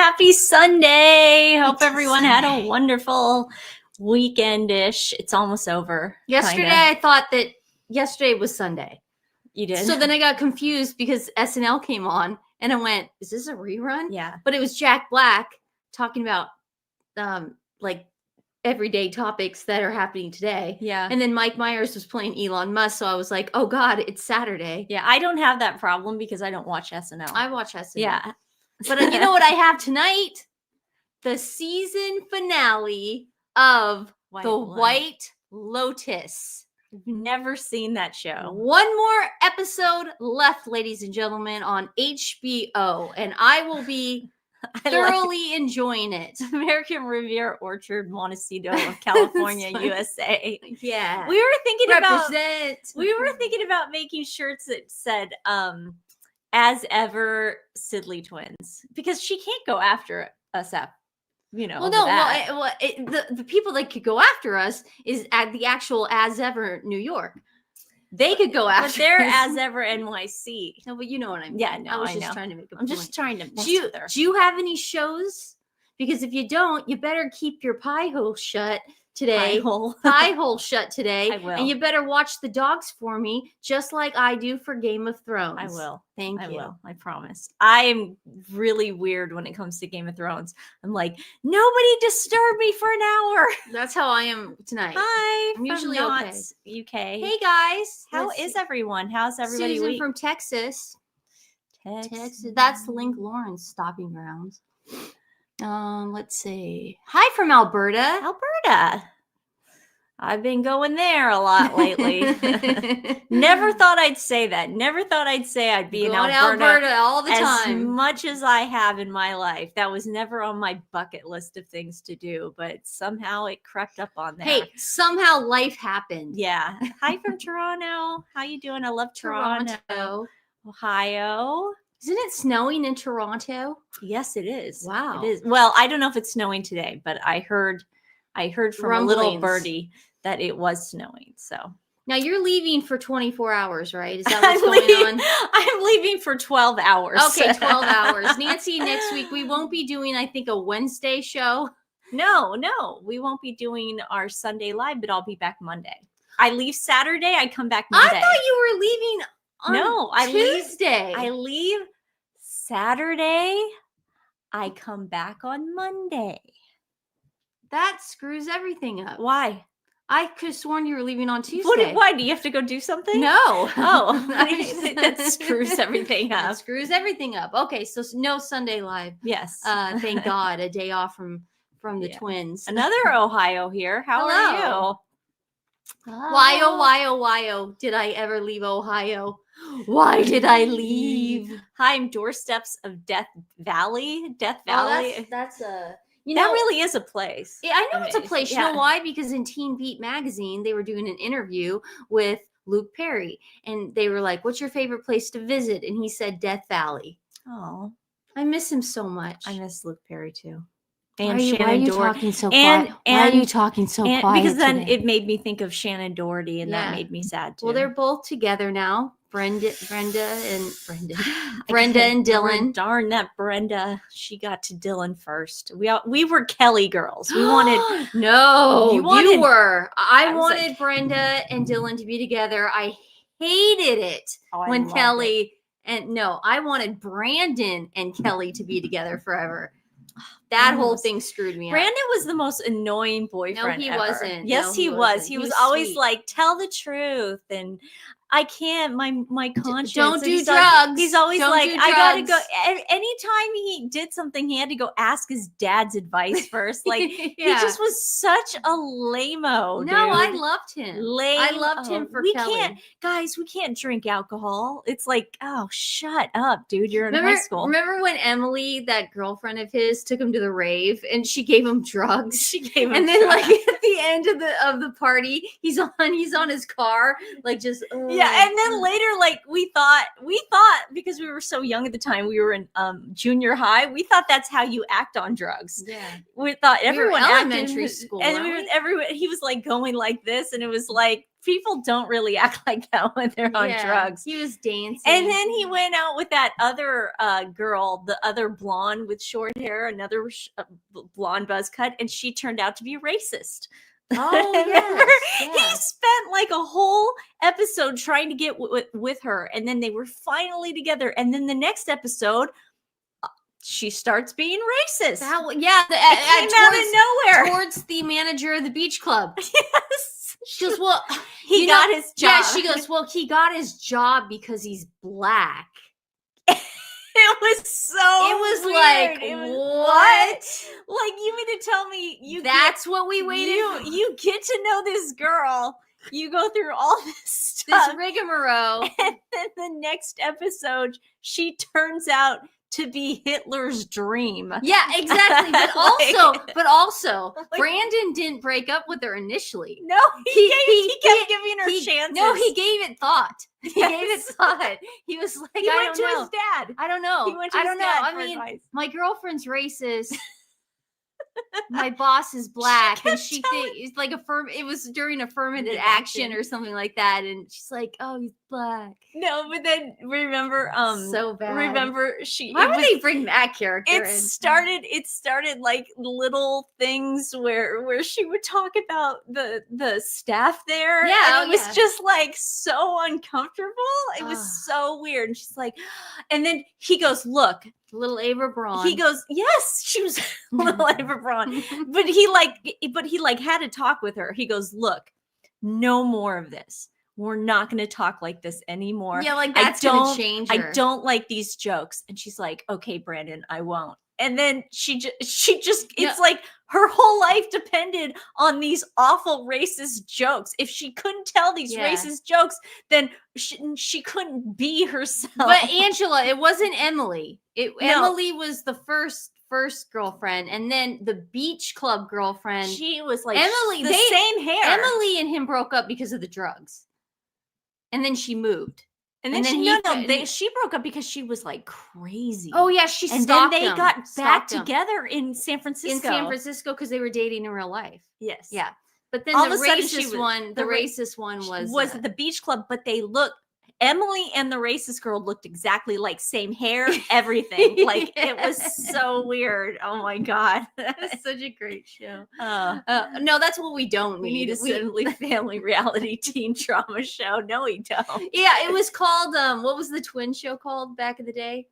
Happy Sunday. Hope everyone had a wonderful weekendish. It's almost over. Yesterday, kinda. I thought that yesterday was Sunday. You did? So then I got confused because SNL came on and I went, is this a rerun? Yeah. But it was Jack Black talking about like everyday topics that are happening today. Yeah. And then Mike Myers was playing Elon Musk. So I was like, oh God, it's Saturday. Yeah. I don't have that problem because I don't watch SNL. I watch SNL. Yeah. But you know what I have tonight? The season finale of White Lotus. I've never seen that show. One more episode left, ladies and gentlemen, on HBO, and I will be thoroughly enjoying it. American Riviera Orchard, Montecito of California, USA. Yeah. We were thinking about making shirts that said as ever Sidley twins, because she can't go after us at well, no, the people that could go after us is at the actual As Ever New York. They could go after but they're us. As Ever NYC. No, but you know what I mean. Yeah, no, I was I just know. trying to make a I'm point. just trying to Do you have any shows? Because if you don't, you better keep your pie hole shut today. Pie hole shut today. I will. And you better watch the dogs for me, just like I do for Game of Thrones. I will. Thank you. I will. I promise. I am really weird when it comes to Game of Thrones. I'm like, nobody disturb me for an hour. That's how I am tonight. Hi. I'm usually okay. UK. Hey guys. How is everyone? How's everybody? Susan week? From Texas. Texas. That's Link Lawrence stopping grounds. Let's see. Hi from Alberta. Alberta. I've been going there a lot lately. Never thought I'd say that. Never thought I'd say I'd be in Alberta all the as time. much as I have in my life. That was never on my bucket list of things to do, but somehow it crept up on there. Hey, somehow life happened. Yeah. Hi from Toronto. How you doing? I love Toronto. Ohio. Isn't it snowing in Toronto? Yes, it is. Wow. It is. Well, I don't know if it's snowing today, but I heard from a little birdie that it was snowing. So now you're leaving for 24 hours, right? Is that what's going on? I'm leaving for 12 hours. Okay, 12 hours. Nancy, next week we won't be doing, I think, a Wednesday show. No, we won't be doing our Sunday live, but I'll be back Monday. I leave Saturday. I come back Monday. I thought you were leaving on Tuesday. I leave Saturday. I come back on Monday. That screws everything up. Why? I could have sworn you were leaving on Tuesday. Why? Do you have to go do something? No. Oh, that screws everything up. That screws everything up. Okay, so no Sunday live. Yes. Thank God, a day off from the twins. Another Ohio here. How are you? Why, oh, did I ever leave Ohio? Why did I leave? Hi, I'm doorsteps of Death Valley. Death Valley. Oh, that's a... that really is a place. Yeah, I know it's a place. You know why? Because in Teen Beat magazine, they were doing an interview with Luke Perry. And they were like, what's your favorite place to visit? And he said Death Valley. Oh. I miss him so much. I miss Luke Perry too. And why are you talking so quiet? Why are you talking so quiet? Because then it made me think of Shannon Doherty, and that made me sad too. Well, they're both together now. Brenda and Dylan. Darn that Brenda! She got to Dylan first. We were Kelly girls. We wanted you were. I wanted Brenda and Dylan to be together. I hated it when Kelly I wanted Brandon and Kelly to be together forever. That whole thing screwed me up. Brandon was the most annoying boyfriend. No, he ever. wasn't. Yes, he was. He was always like, "Tell the truth," and I can't. My conscience. Don't do drugs. He's always like, I gotta go. Anytime he did something, he had to go ask his dad's advice first. Like he just was such a lame-o. No, I loved him. I loved him for Kelly. We can't drink alcohol. It's like, oh, shut up, dude. You're in high school. Remember when Emily, that girlfriend of his, took him to the rave and she gave him drugs? She gave him and then drugs. Like at the end of the party, he's on his car, like just yeah. And then later, like we thought because we were so young at the time, we were in junior high. We thought that's how you act on drugs. Yeah, we thought everyone elementary school, and everyone. He was like going like this, and it was like people don't really act like that when they're on drugs. He was dancing. And then he went out with that other girl, the other blonde with short hair, another blonde buzz cut, and she turned out to be racist. Oh, yes. He spent like a whole episode trying to get with her, and then they were finally together. And then the next episode, she starts being racist. It came out of nowhere towards the manager of the beach club. Yes. She goes, well, he got his job. Yeah, she goes, well, he got his job because he's black. It was weird. Like, what? Like, you mean to tell me that's what we waited for? You get to know this girl. You go through all this stuff. This rigmarole. And then the next episode, she turns out to be Hitler's dream. Yeah, exactly. But also, Brandon didn't break up with her initially. No, he kept giving her chances. No, he gave it thought. He gave it thought. He was like, he went to his dad. I don't know. He went to his dad for advice. Advice. My girlfriend's racist. My boss is black, and she thinks it's like it was during affirmative action or something like that, and she's like, "Oh, he's black." No, but then remember, so bad. Remember, why would they bring that character? It started like little things where she would talk about the staff there. Yeah, and it was just like so uncomfortable. It was so weird. And she's like, and then he goes, "Look." Little Ava Braun. He goes, yes, she was little Ava Braun. But he had to talk with her. He goes, look, no more of this. We're not going to talk like this anymore. Yeah, like that's going to change her. I don't like these jokes. And she's like, okay, Brandon, I won't. And then it's like her whole life depended on these awful racist jokes. If she couldn't tell these racist jokes, then she couldn't be herself. But Angela, it wasn't Emily. Emily was the first girlfriend, and then the beach club girlfriend. She was like Emily. Same hair. Emily and him broke up because of the drugs, and then she moved. And then she broke up because she was like crazy. Oh yeah, she and stalked then they him. got back together in San Francisco. Because they were dating in real life. Yes. Yeah. But then all the of a sudden racist one was at the beach club, but they looked. Emily and the racist girl looked exactly like, same hair, everything. Like it was so weird. Oh my god, that's such a great show. No, that's what we don't need. We need a Suddenly Family reality teen drama show. No, we don't. Yeah, it was called. What was the TWiN show called back in the day?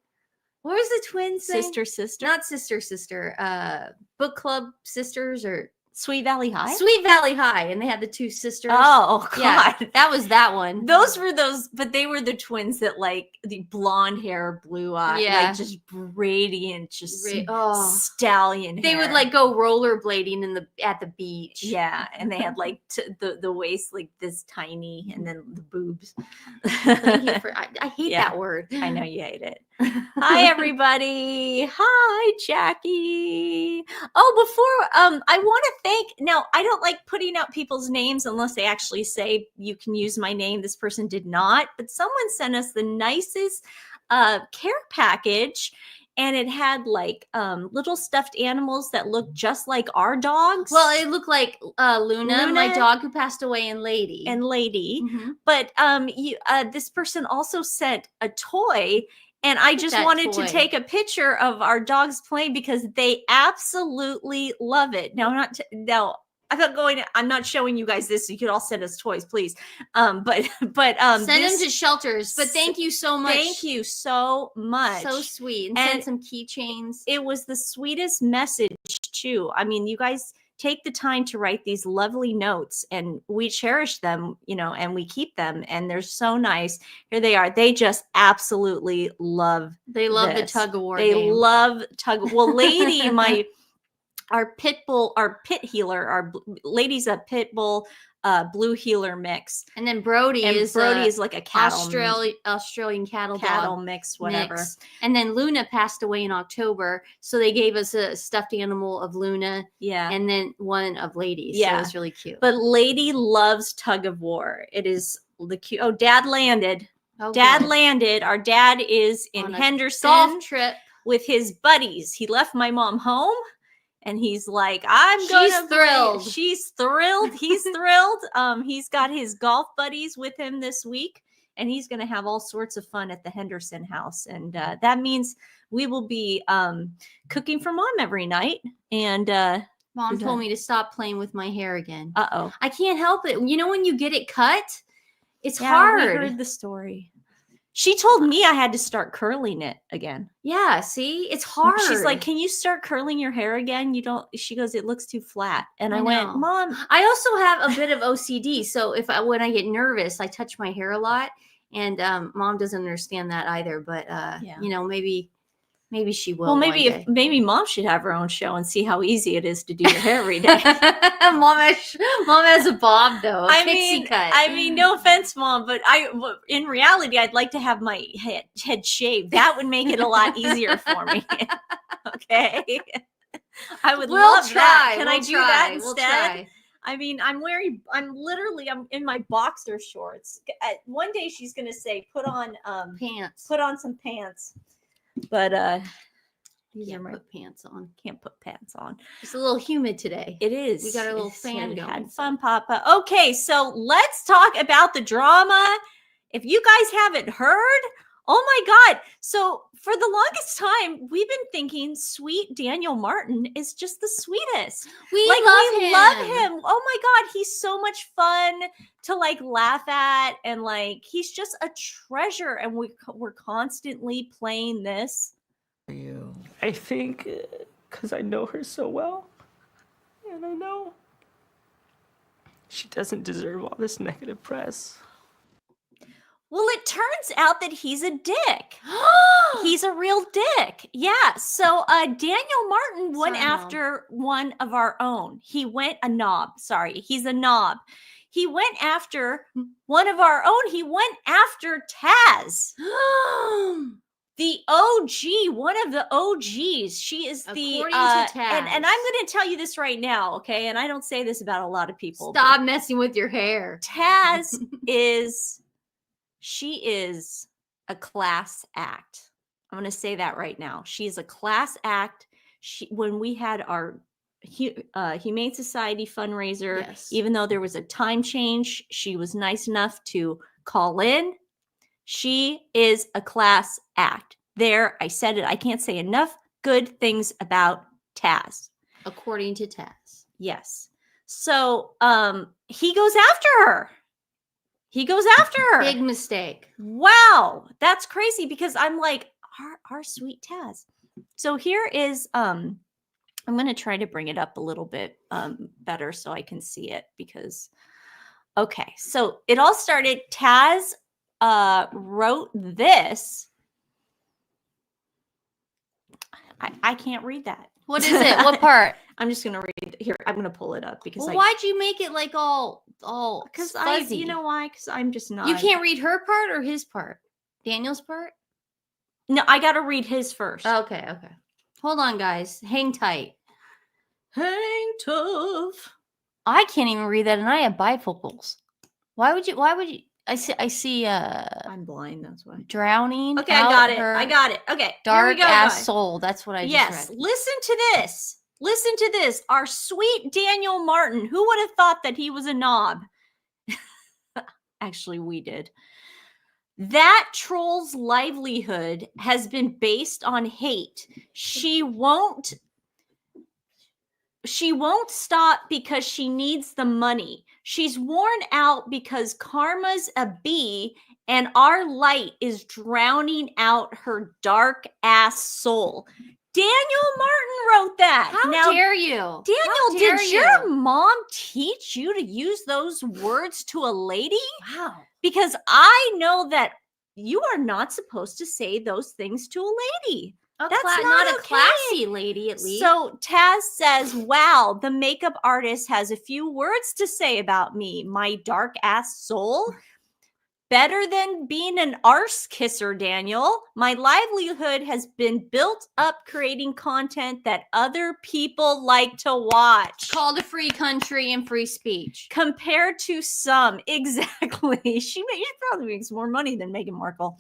What was the TWiN thing? Sister? Not sister. Book club sisters or. Sweet Valley High? Sweet Valley High, and they had the two sisters. Oh, God. Yeah, that was that one. Those were but they were the twins that, like, the blonde hair, blue eye, like, just radiant, just stallion hair. They would, like, go rollerblading at the beach. Yeah, and they had, like, the waist, like, this tiny, and then the boobs. I hate that word. I know you hate it. Hi, everybody. Hi, Jackie. Oh, before, I want to now, I don't like putting out people's names unless they actually say you can use my name. This person did not, but someone sent us the nicest care package, and it had like little stuffed animals that looked just like our dogs. Well, it looked like Luna, my dog who passed away, and Lady. Mm-hmm. But this person also sent a toy. And I just wanted to take a picture of our dogs playing because they absolutely love it. Now, I'm not showing you guys this. So you could all send us toys, please. But send them to shelters. But thank you so much. Thank you so much. So sweet. And send some keychains. It was the sweetest message too. I mean, you guys take the time to write these lovely notes, and we cherish them, and we keep them, and they're so nice. Here they are. They just absolutely love the tug of war. They love Lady, our pit healer, Lady's a pit bull blue healer mix, and then Brody is like a cattle Australian cattle mix, whatever. And then Luna passed away in October, so they gave us a stuffed animal of Luna, and then one of Lady's. So it was really cute. But Lady loves tug of war. It is the cute. Oh, Dad landed. Landed. Our dad is in Henderson golf trip with his buddies. He left my mom home. And he's like, She's thrilled. She's thrilled. He's thrilled. He's got his golf buddies with him this week, and he's going to have all sorts of fun at the Henderson house. And that means we will be cooking for Mom every night. And Mom told me to stop playing with my hair again. Uh-oh. I can't help it. You know when you get it cut? It's hard. We heard the story. She told me I had to start curling it again. Yeah, see? It's hard. She's like, can you start curling your hair again? She goes, it looks too flat. And I went, Mom. I also have a bit of OCD. So when I get nervous, I touch my hair a lot. And Mom doesn't understand that either. But, maybe she will. Well, maybe Mom should have her own show and see how easy it is to do your hair every day. Mom has a bob though. Pixie cut. I mean, no offense, Mom, but in reality, I'd like to have my head shaved. That would make it a lot easier for me. Okay, I would love that. Can I do that instead? I mean, I'm in my boxer shorts. One day she's gonna say, put on pants. Put on some pants. But these are my pants on. Can't put pants on. It's a little humid today. It is. We got our little fan going. Had fun, Papa. Okay, so let's talk about the drama. If you guys haven't heard, oh my God. So for the longest time, we've been thinking sweet Daniel Martin is just the sweetest. We love him. Oh my God, he's so much fun to laugh at, and he's just a treasure, and we're constantly playing this. I think because I know her so well, and I know she doesn't deserve all this negative press. Well, it turns out that he's a dick. He's a real dick. Yeah. So Daniel Martin went after one of our own. He's a knob. He went after one of our own. He went after Taz. The OG, one of the OGs. She is According to Taz. And I'm going to tell you this right now, okay? And I don't say this about a lot of people. Stop messing with your hair. Taz she is a class act. I'm going to say that right now. She's a class act. When we had our Humane Society fundraiser, even though there was a time change, she was nice enough to call in. She is a class act. There, I said it. I can't say enough good things about Taz. According to Taz. Yes. So he goes after her. Big mistake. Wow. That's crazy, because I'm like, our sweet Taz. So here is, I'm going to try to bring it up a little bit better so I can see it, because, okay. So it all started, Taz wrote this. I can't read that. What is it? What part? I'm just gonna read it. Here. I'm gonna pull it up because. Well, why'd you make it all because fuzzy? You know why? Because I'm just not. You can't read her part or his part? Daniel's part? No, I gotta read his first. Okay. Hold on, guys. Hang tight. Hang tough. I can't even read that, and I have bifocals. Why would you? I see. I'm blind. That's why. Drowning. Okay, I got it. Okay. Dark ass soul. That's what I just read. Listen to this. Our sweet Daniel Martin. Who would have thought that he was a knob? Actually, we did. That troll's livelihood has been based on hate. She won't stop because she needs the money. She's worn out because karma's a bee and our light is drowning out her dark ass soul. Daniel Martin wrote that. How dare you? Daniel, did your mom teach you to use those words to a lady? Wow. Because I know that you are not supposed to say those things to a lady. That's not a classy lady, at least. So Taz says, wow, the makeup artist has a few words to say about me, my dark ass soul. Better than being an arse kisser, Daniel. My livelihood has been built up creating content that other people like to watch. Called a free country and free speech. Compared to some. Exactly. She probably makes more money than Meghan Markle.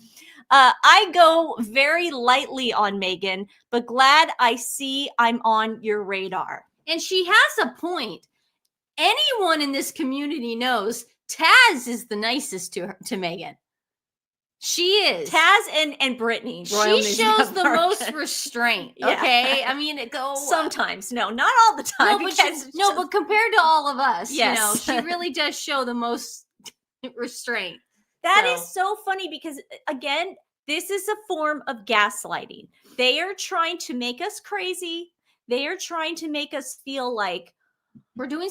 I go very lightly on Meghan, but glad I see I'm on your radar. And she has a point. Anyone in this community knows Taz is the nicest to Meghan. She is. Taz and Brittany. She shows the most restraint. Okay, yeah. I mean, sometimes. No, not all the time. But compared to all of us, yes. she really does show the most restraint. That is so funny because, again, this is a form of gaslighting. They are trying to make us crazy. They are trying to make us feel like we're doing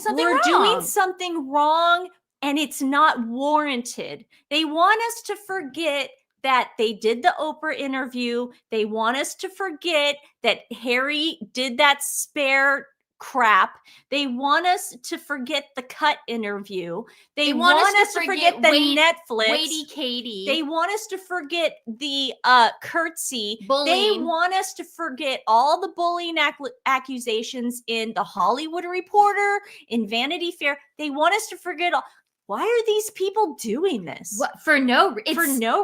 something wrong. And it's not warranted. They want us to forget that they did the Oprah interview. They want us to forget that Harry did that spare crap. They want us to forget the Cut interview. They want us to forget the Netflix. Waity Katie. They want us to forget the curtsy. Bullying. They want us to forget all the bullying accusations in The Hollywood Reporter, in Vanity Fair. They want us to forget all. Why are these people doing this? For no reason. There's no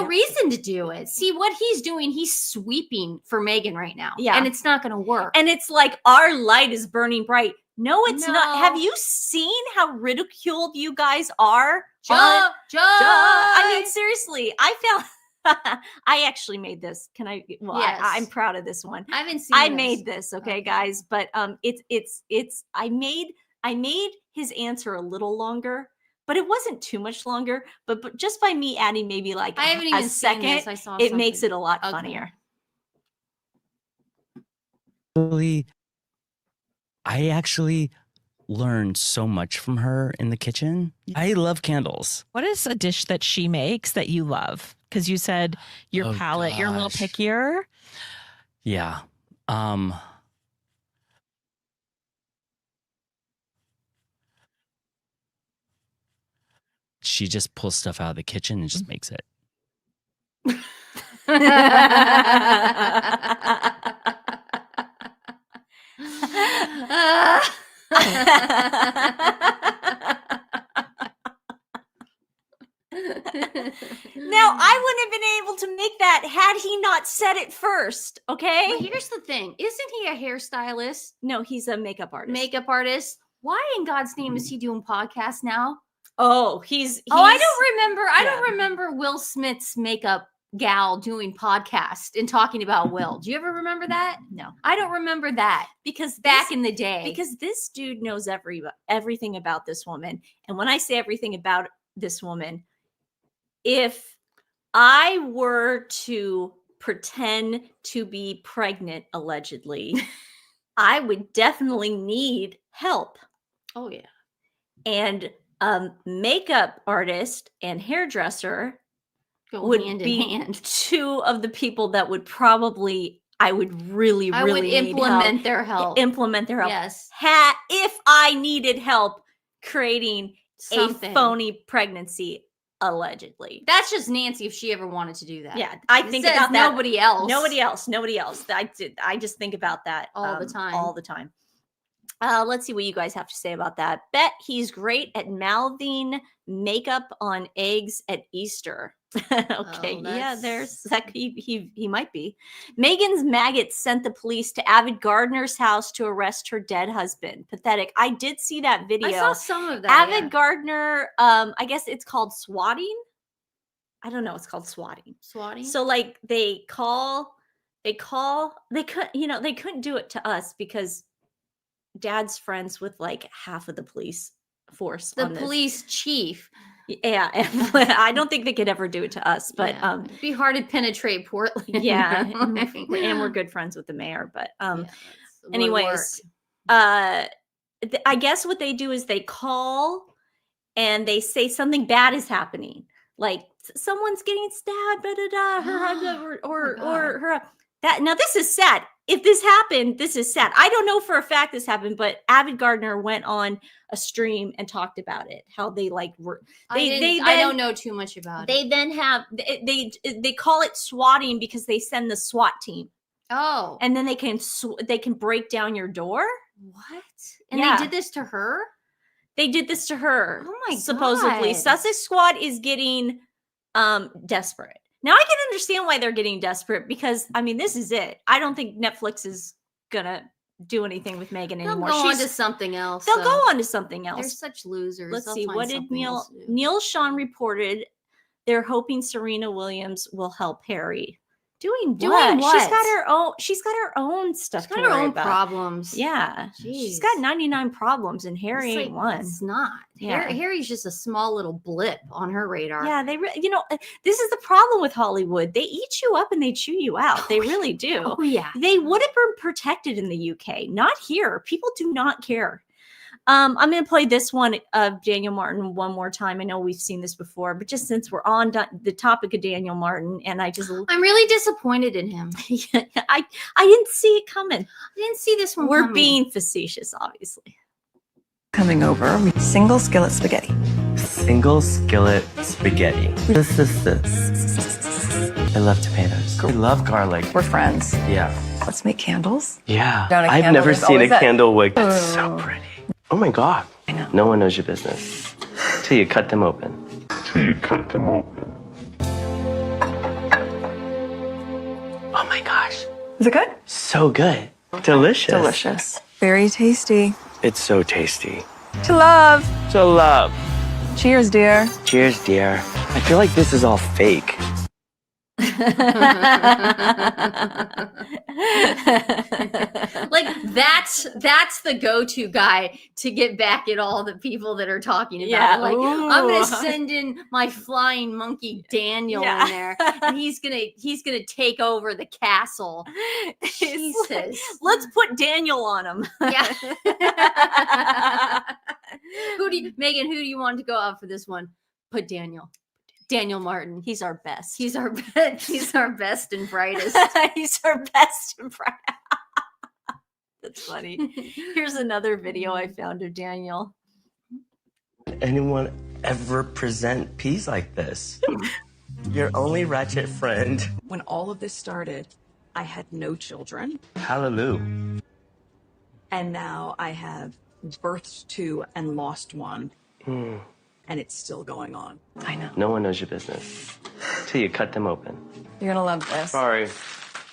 reason to do it. See, what he's doing, he's sweeping for Meghan right now. Yeah. And it's not going to work. And it's like our light is burning bright. No, it's not. Have you seen how ridiculed you guys are? I mean, seriously, I found... I actually made this. Can I? Well, yes. I'm proud of this one. I haven't seen. I made this. Okay, guys, but it's. I made his answer a little longer, but it wasn't too much longer. But just by me adding maybe like a second, it makes it a lot funnier. I actually learned so much from her in the kitchen. I love candles. What is a dish that she makes that you love? Because you said your palate, you're a little pickier. Yeah. She just pulls stuff out of the kitchen and just makes it. Now, I wouldn't have been able to make that had he not said it first, okay? But here's the thing. Isn't he a hairstylist? No, he's a makeup artist. Why in God's name is he doing podcasts now? Oh, I don't remember Will Smith's makeup gal doing podcast and talking about Will. Do you ever remember that? No. I don't remember that because back in the day. Because this dude knows everything about this woman. And when I say everything about this woman, if I were to pretend to be pregnant, allegedly, I would definitely need help. Oh, yeah. And makeup artist and hairdresser would be two of the people that would probably, I would really implement their help. Yes. If I needed help creating a phony pregnancy, allegedly. That's just Nancy if she ever wanted to do that. Yeah, I think about that. Nobody else. I just think about that all the time. Let's see what you guys have to say about that. Bet he's great at mouthing makeup on eggs at Easter. Okay, yeah, there's that. He might be. Meghan's maggots sent the police to Avid Gardner's house to arrest her dead husband. Pathetic. I did see that video. I saw some of that. Avid Gardner. I guess it's called swatting. I don't know. It's called swatting. Swatting. So like they couldn't do it to us because Dad's friends with like half of the police force. The police chief. Yeah, I don't think they could ever do it to us, but it'd be hard to penetrate Portland. Yeah, and we're good friends with the mayor. But anyways, I guess what they do is they call and they say something bad is happening, like someone's getting stabbed, or her. Now this is sad. If this happened, this is sad. I don't know for a fact this happened, but Avid Gardner went on a stream and talked about it. How they like were. I don't know too much about it. They then have they call it swatting because they send the SWAT team. Oh, and then they can break down your door. What? And they did this to her? They did this to her. Oh my supposedly. God. Sussex Squad is getting desperate. Now I can understand why they're getting desperate because I mean this is it. I don't think Netflix is gonna do anything with Meghan anymore. They'll go on to something else. They'll go on to something else. They're such losers. Let's They'll see. find What did something Neil Sean reported? They're hoping Serena Williams will help Harry. Doing what? She's got her own stuff. She's got her own problems. Yeah. Jeez. She's got 99 problems and Harry ain't one. It's not. Yeah. Harry's just a small little blip on her radar. Yeah, this is the problem with Hollywood. They eat you up and they chew you out. They really do. Oh yeah. They would have been protected in the UK, not here. People do not care. I'm going to play this one of Daniel Martin one more time. I know we've seen this before, but just since we're on the topic of Daniel Martin, and I'm really disappointed in him. I didn't see it coming. I didn't see this one We're coming. being facetious, obviously. Coming over, single skillet spaghetti. Single skillet spaghetti. This. I love tomatoes. I love garlic. We're friends. Yeah. Let's make candles. Yeah. Down a I've candle, never there's seen a always that- candle wick that's so pretty. Oh my God. I know. No one knows your business till you cut them open. Oh my gosh. Is it good? So good. Delicious. Delicious. Very tasty. It's so tasty. To love. To love. Cheers, dear. Cheers, dear. I feel like this is all fake. Like that's the go-to guy to get back at all the people that are talking about it. Like, I'm gonna send in my flying monkey Daniel in there, and he's gonna take over the castle. Jesus. Let's put Daniel on him. Yeah. Meghan, who do you want to go out for this one? Put Daniel Martin. He's our best. He's our best and brightest. He's our best and brightest. That's funny. Here's another video I found of Daniel. Anyone ever present peas like this? Your only ratchet friend. When all of this started, I had no children. Hallelujah. And now I have birthed two and lost one. And it's still going on. I know. No one knows your business till you cut them open. You're gonna love this. Sorry.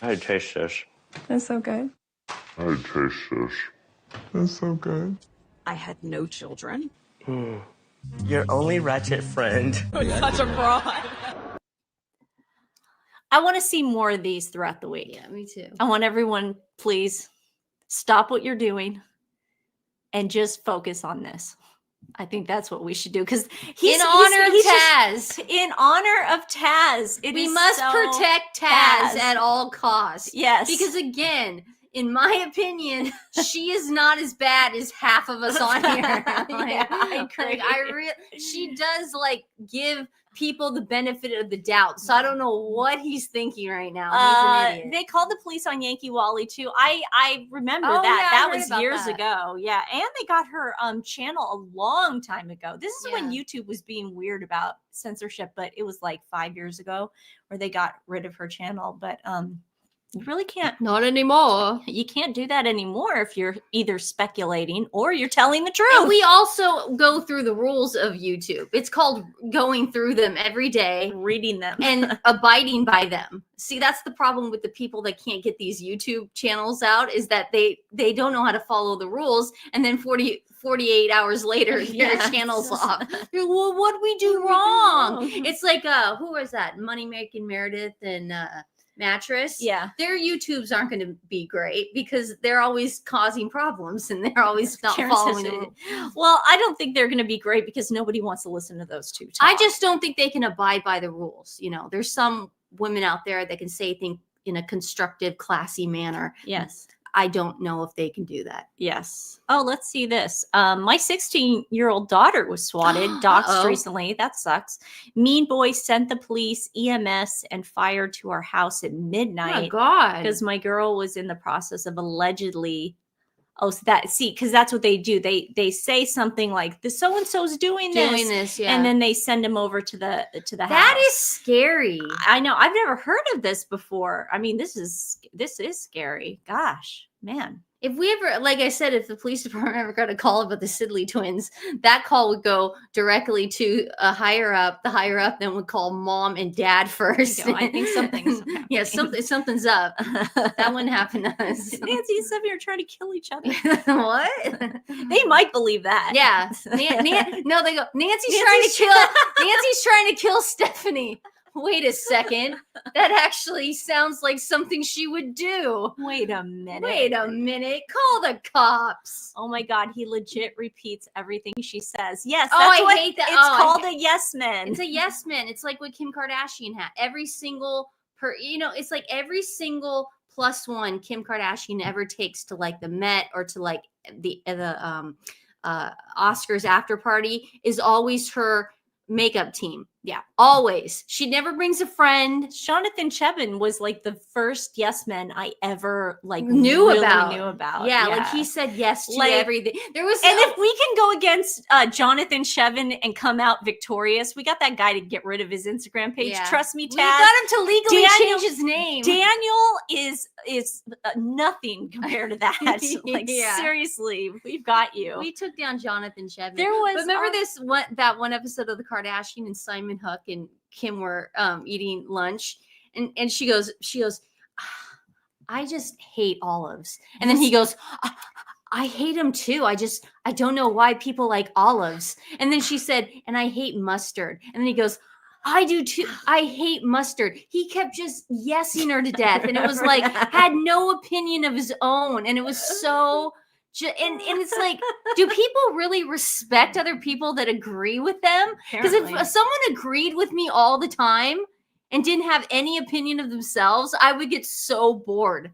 I taste this. It's so good. That's so good. I had no children. Your only ratchet friend. Such a fraud. I want to see more of these throughout the week. Yeah, me too. I want everyone, please stop what you're doing and just focus on this. I think that's what we should do because in honor of Taz, We must protect Taz at all costs. Yes, because again, in my opinion, she is not as bad as half of us on here. Yeah, I agree. She does give people the benefit of the doubt. So I don't know what he's thinking right now. He's an idiot. They called the police on Yankee Wally too. I remember that. Yeah, that was years ago. Yeah, and they got her channel a long time ago. This is when YouTube was being weird about censorship, but it was like 5 years ago where they got rid of her channel. But you really can't. Not anymore. You can't do that anymore if you're either speculating or you're telling the truth. And we also go through the rules of YouTube. It's called going through them every day, reading them, and abiding by them. See, that's the problem with the people that can't get these YouTube channels out is that they don't know how to follow the rules. And then 48 hours later, their channel's off. You're like, well, what did we do wrong? It's like, who was that? Money Making Meredith and Mattress. Yeah. Their YouTubes aren't going to be great because they're always causing problems and they're always not following the rules. Well, I don't think they're going to be great because nobody wants to listen to those two talk. I just don't think they can abide by the rules. You know, there's some women out there that can say things in a constructive, classy manner. Yes. I don't know if they can do that. Yes. Oh, let's see this. My 16-year-old daughter was swatted, doxxed recently. That sucks. Mean boy sent the police, EMS, and fire to our house at midnight. Oh my God. Because my girl was in the process of allegedly. Oh, so because that's what they do. They say something like the so and so's doing this, yeah, and then they send them over to the house. That is scary. I know. I've never heard of this before. I mean, this is scary. Gosh, man. If we ever, like I said, if the police department ever got a call about the Sidley twins, that call would go directly to a higher up. The higher up then would call mom and dad first. I think something's happening. Yeah, something's up. That wouldn't happen to us. Nancy and Stephanie are trying to kill each other. What? They might believe that. Yeah. No, they go, Nancy's trying to kill Stephanie. Wait a second. That actually sounds like something she would do. Wait a minute. Call the cops. Oh my God. He legit repeats everything she says. Yes. I hate that. It's called a yes man. It's a yes man. It's like what Kim Kardashian had. Every single it's like every single +1 Kim Kardashian ever takes to like the Met or to like the Oscars after party is always her makeup team. Yeah, always. She never brings a friend. Jonathan Cheban was like the first yes man I ever knew about. Yeah, like he said yes to everything. There was, and if we can go against Jonathan Cheban and come out victorious, we got that guy to get rid of his Instagram page. Yeah. Trust me, Taz. We got him to legally change his name. Daniel is nothing compared to that. Seriously, we've got you. We took down Jonathan Cheban. There was, but remember that one episode of the Kardashian and Simon Hook and Kim were eating lunch, and she goes, I just hate olives. And then he goes, I hate them too. I don't know why people like olives. And then she said, and I hate mustard. And then he goes, I do too. I hate mustard. He kept just yesing her to death. And it was like, had no opinion of his own. And it was so... And it's like, do people really respect other people that agree with them? Because if someone agreed with me all the time and didn't have any opinion of themselves, I would get so bored,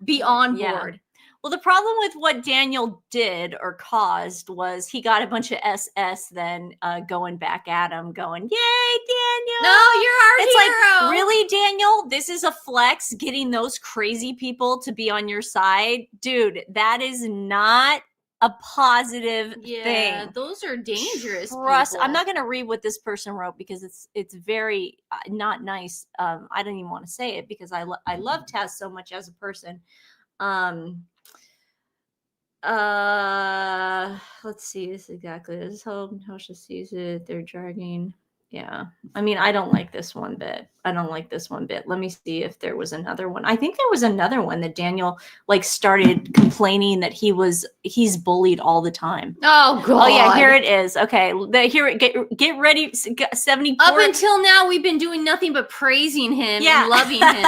beyond bored. Well, the problem with what Daniel did or caused was he got a bunch of SS then going back at him, going, "Yay, Daniel! No, you're our hero." Like, really, Daniel? This is a flex, getting those crazy people to be on your side, dude. That is not a positive thing. Those are dangerous. I'm not going to read what this person wrote because it's very not nice. I don't even want to say it because I love Taz so much as a person. Let's see. This is exactly this. How she sees it. They're dragging. Yeah. I mean, I don't like this one bit. Let me see if there was another one. I think there was another one that Daniel started complaining that he's bullied all the time. Oh God. Oh yeah, here it is. Okay. Get ready. 74. Up until now, we've been doing nothing but praising him and loving him.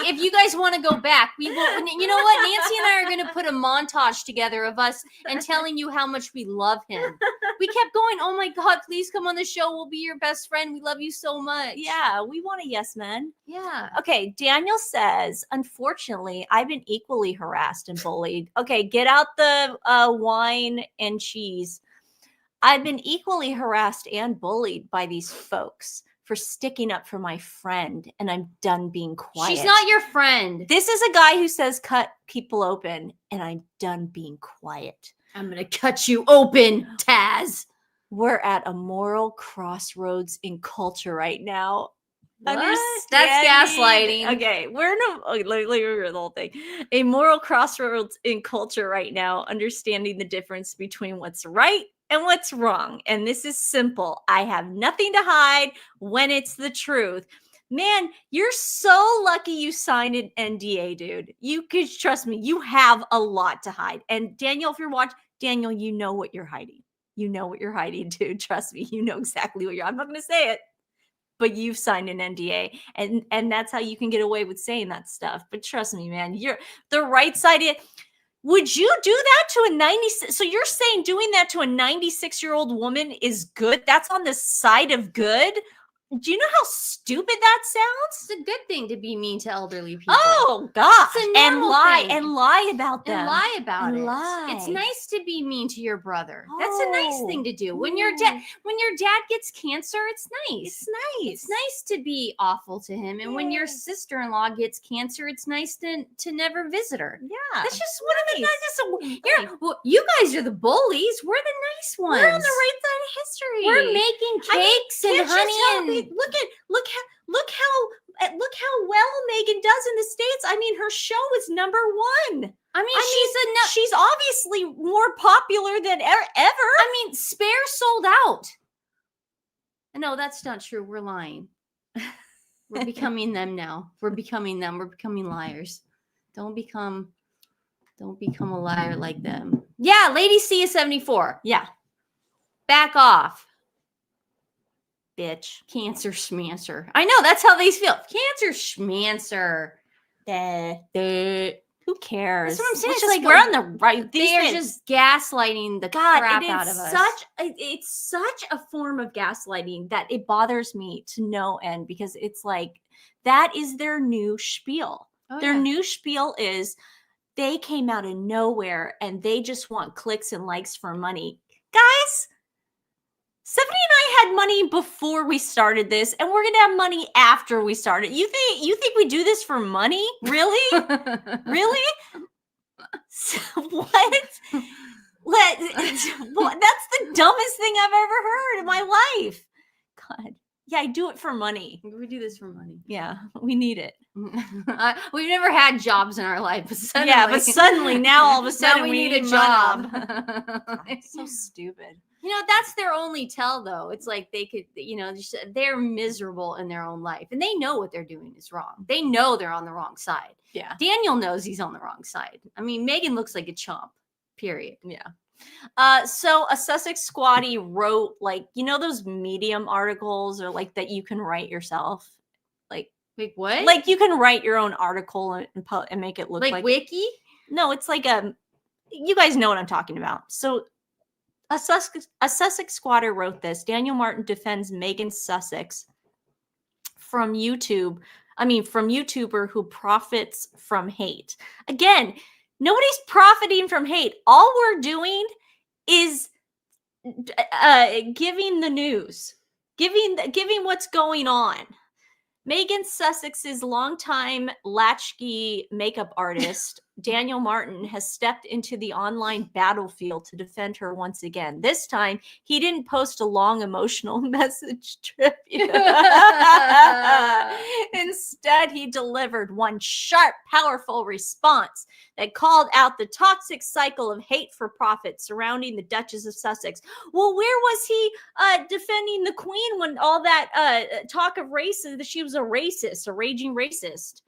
If you guys want to go back, we will. You know what? Nancy and I are going to put a montage together of us and telling you how much we love him. We kept going, oh my God, please come on the show. We'll be your best friend. We love you so much. Yeah, we want a yes man. Yeah. Okay, Daniel says, unfortunately, I've been equally harassed and bullied. Okay, get out the wine and cheese. I've been equally harassed and bullied by these folks for sticking up for my friend, and I'm done being quiet. She's not your friend. This is a guy who says cut people open, and I'm done being quiet. I'm going to cut you open, Taz. We're at a moral crossroads in culture right now. What? That's gaslighting. Okay, we're in let me read the whole thing. A moral crossroads in culture right now, understanding the difference between what's right and what's wrong. And this is simple. I have nothing to hide when it's the truth. Man, you're so lucky you signed an NDA, dude. You could trust me. You have a lot to hide. And Daniel, if you're watching, Daniel, you know what you're hiding. You know what you're hiding, dude. Trust me. You know exactly what I'm not going to say it, but you've signed an NDA, and that's how you can get away with saying that stuff. But trust me, man, you're the right side. Would you do that to a 96? So you're saying doing that to a 96-year-old woman is good? That's on the side of good? Do you know how stupid that sounds? It's a good thing to be mean to elderly people. Oh gosh, It's a and normal lie thing. and lie about them. And lie about And it. lie. It's nice to be mean to your brother. That's a nice thing to do. When your Ooh. when your dad gets cancer, it's nice. It's nice. It's nice to be awful to him. And when your sister-in-law gets cancer, it's nice to never visit her. Yeah. That's just one of the well, you guys are the bullies. We're the nice ones. We're on the right side of history. We're making cakes and honey and look how well Meghan does in the States. I mean, her show is number 1. She's obviously more popular than ever. I mean, Spare sold out. No, that's not true. We're lying. We're becoming them now. We're becoming them. We're becoming liars. Don't become a liar like them. Yeah, Lady C is 74. Yeah. Back off. Bitch. Cancer schmancer. I know, that's how they feel. Cancer schmancer. Who cares? That's what I'm saying. It's It's just, like we're on the right. They're just gaslighting the crap out of us. It's such a form of gaslighting that it bothers me to no end, because it's like that is their new spiel. Their new spiel is they came out of nowhere and they just want clicks and likes for money. Guys, Stephanie and I had money before we started this, and we're gonna have money after we started. You think we do this for money? Really? Really? So, what? That's the dumbest thing I've ever heard in my life. God. Yeah, I do it for money. We do this for money. Yeah, we need it. We've never had jobs in our life. But suddenly now all of a sudden we need a job. It's so stupid. You know, that's their only tell, though. It's like they could, they're miserable in their own life, and they know what they're doing is wrong. They know they're on the wrong side. Yeah. Daniel knows he's on the wrong side. I mean, Meghan looks like a chump, period. Yeah. So a Sussex squatty wrote, like, those Medium articles, or like that you can write yourself. Like what? Like you can write your own article and make it look like wiki? No, it's like you guys know what I'm talking about. So a Sussex squatter wrote this. Daniel Martin defends Meghan Sussex from YouTuber who profits from hate. Again, nobody's profiting from hate. All we're doing is giving the news, giving what's going on. Meghan Sussex's longtime latchkey makeup artist, Daniel Martin, has stepped into the online battlefield to defend her once again. This time, he didn't post a long emotional message tribute. Instead, he delivered one sharp, powerful response that called out the toxic cycle of hate for profit surrounding the Duchess of Sussex. Well, where was he defending the Queen when all that talk of racism, that she was a racist, a raging racist?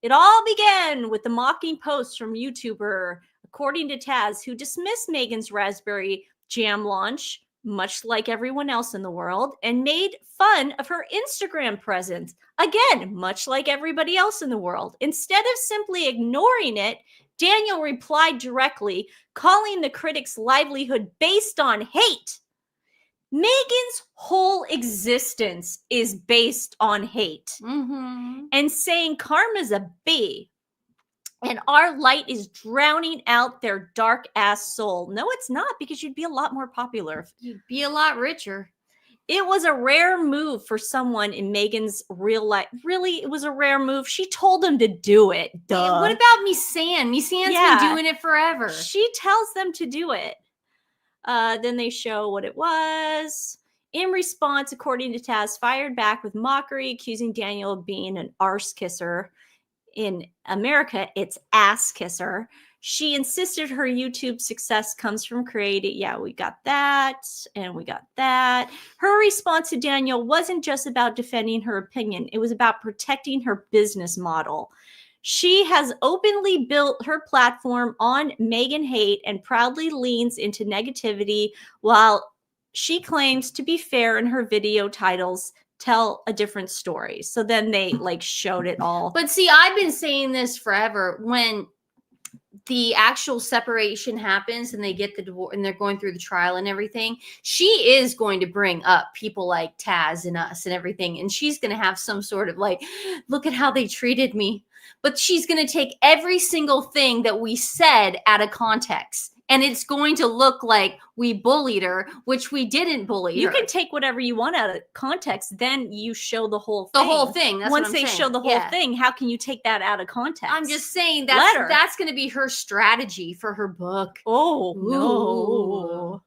It all began with the mocking post from YouTuber, according to Taz, who dismissed Meghan's raspberry jam launch, much like everyone else in the world, and made fun of her Instagram presence, again, much like everybody else in the world. Instead of simply ignoring it, Daniel replied directly, calling the critics' livelihood based on hate. Meghan's whole existence is based on hate. Mm-hmm. And saying karma's a B and our light is drowning out their dark ass soul. No, it's not, because you'd be a lot more popular. You'd be a lot richer. It was a rare move for someone in Meghan's real life. Really, it was a rare move. She told them to do it. Duh. What about Misan? Misan's been doing it forever. She tells them to do it. Then they show what it was. In response, according to Taz, fired back with mockery, accusing Daniel of being an arse kisser. In America, it's ass kisser. She insisted her YouTube success comes from creating. Yeah, we got that. And we got that. Her response to Daniel wasn't just about defending her opinion. It was about protecting her business model. She has openly built her platform on Meghan hate and proudly leans into negativity, while she claims to be fair in her video titles tell a different story. So then they showed it all. But see, I've been saying this forever. When the actual separation happens and they get the divorce and they're going through the trial and everything, she is going to bring up people like Taz and us and everything. And she's going to have some sort of like, look at how they treated me. But she's going to take every single thing that we said out of context. And it's going to look like we bullied her, which we didn't bully her. You can take whatever you want out of context, then you show the whole thing. The whole thing. That's Once what I'm they saying. show the whole thing, how can you take that out of context? I'm just saying that's going to be her strategy for her book. Oh, Ooh. no.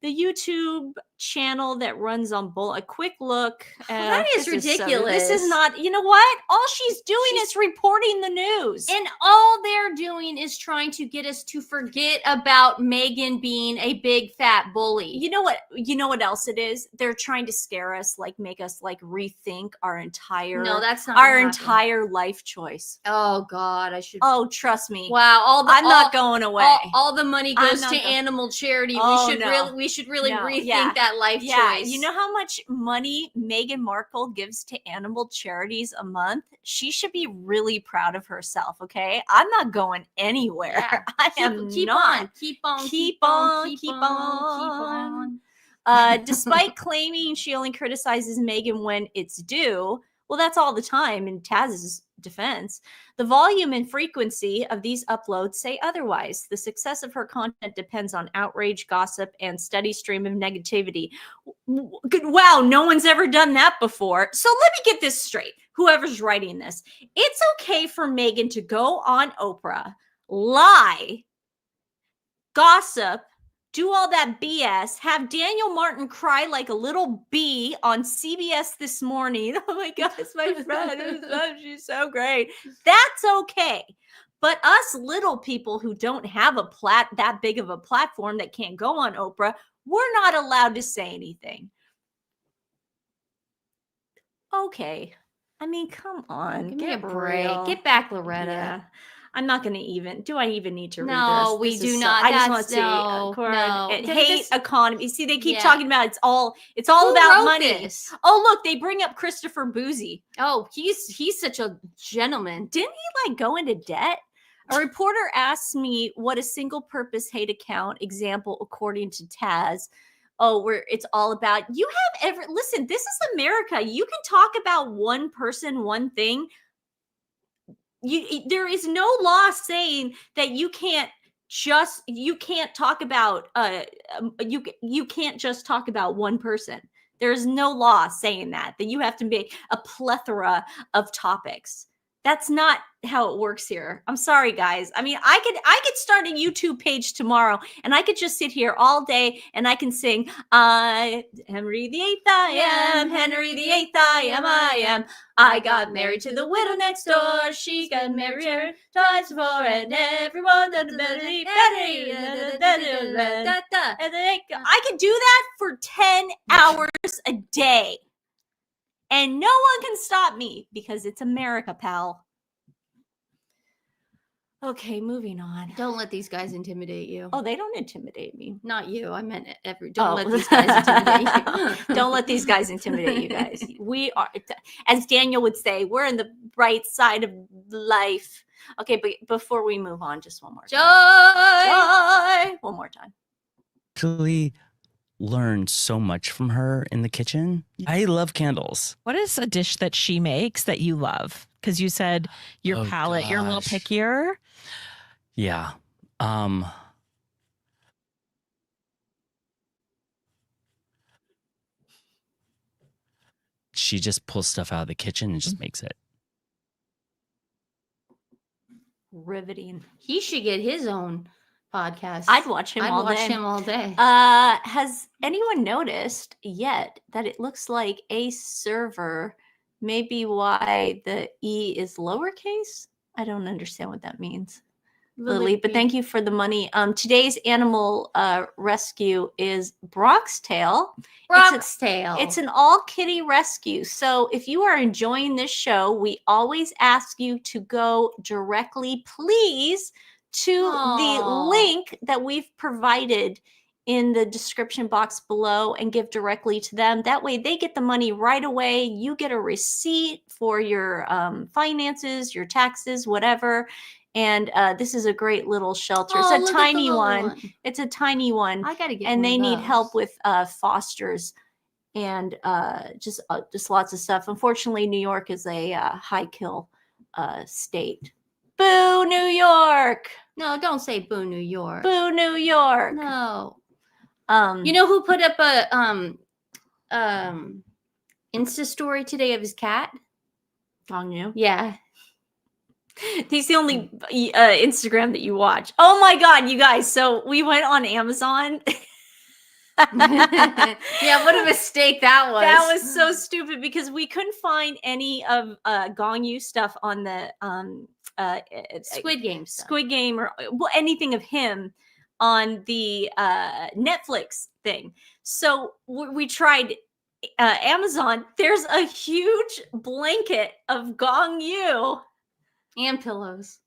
The YouTube channel that runs on a quick look. That is ridiculous. This is not, you know what? All she's doing is reporting the news. And all they're doing is trying to get us to forget about Meghan being a big fat bully. You know what else it is? They're trying to scare us, like make us like rethink our entire that's not our entire life choice. Oh God, I should. Oh, trust me. Wow, I'm not going away. All the money goes to animal charity. We should really rethink that life choice. You know how much money Meghan Markle gives to animal charities a month? She should be really proud of herself, okay? I'm not going anywhere. Yeah. I am keep not. on. Keep on. Keep on. Despite claiming she only criticizes Meghan when it's due, well, that's all the time in Taz's defense. The volume and frequency of these uploads say otherwise. The success of her content depends on outrage, gossip, and steady stream of negativity. Wow, no one's ever done that before. So let me get this straight. Whoever's writing this, it's okay for Meghan to go on Oprah, lie, gossip, do all that BS, have Daniel Martin cry like a little bee on CBS this morning. Oh my God, it's my friend. She's so great. That's okay. But us little people who don't have that big of a platform that can't go on Oprah, we're not allowed to say anything. Okay. I mean, come on. Give me a break. Get back, Loretta. Yeah. I'm not going to even. Do I even need to read this? No, we do not. I just want to see hate economy. See, they keep talking about it's all about money. This? Oh, look, they bring up Christopher Boozy. Oh, he's such a gentleman. Didn't he like go into debt? A reporter asked me what a single-purpose hate account example, according to Taz. Oh, where it's all about you have listen. This is America. You can talk about one person, one thing. There is no law saying that you can't talk about you can't just talk about one person. There is no law saying that you have to make a plethora of topics. That's not how it works here. I'm sorry, guys. I mean, I could start a YouTube page tomorrow and I could just sit here all day and I can sing, Henry VIII, I am, Henry VIII, I am. I got married to the widow next door. She got married twice before, and everyone did better. I could do that for 10 hours a day. And no one can stop me because it's America, pal. Okay, moving on. Don't let these guys intimidate you. Oh, they don't intimidate me. Not you. I meant don't let these guys intimidate you. Don't let these guys intimidate you guys. We are, as Daniel would say, we're in the bright side of life. Okay, but before we move on, just one more time. Joy! One more time. Actually learned so much from her in the kitchen. I love candles. What is a dish that she makes that you love? Because you said your palate, you're a little pickier. Yeah. She just pulls stuff out of the kitchen and just makes it. Riveting. He should get his own podcast. I'd watch him all day. Has anyone noticed yet that it looks like a server may be why the E is lowercase? I don't understand what that means. Lily, but thank you for the money. Today's animal rescue is Bronx Tail. It's an all kitty rescue. So if you are enjoying this show, we always ask you to go directly, please, to the link that we've provided in the description box below and give directly to them. That way they get the money right away. You get a receipt for your finances, your taxes, whatever. And this is a great little shelter. Oh, It's a tiny one. It's a tiny one. I gotta get and one they of need help those. with fosters and just lots of stuff. Unfortunately, New York is a high kill state. Boo, New York! No, don't say boo, New York. Boo, New York! No. You know who put up a Insta story today of his cat? On you? Yeah. He's the only Instagram that you watch. Oh my God, you guys. So we went on Amazon. Yeah, what a mistake that was. That was so stupid because we couldn't find any of Gong Yu stuff on the Squid Game stuff. Squid Game or anything of him on the Netflix thing. So we tried Amazon. There's a huge blanket of Gong Yu and pillows.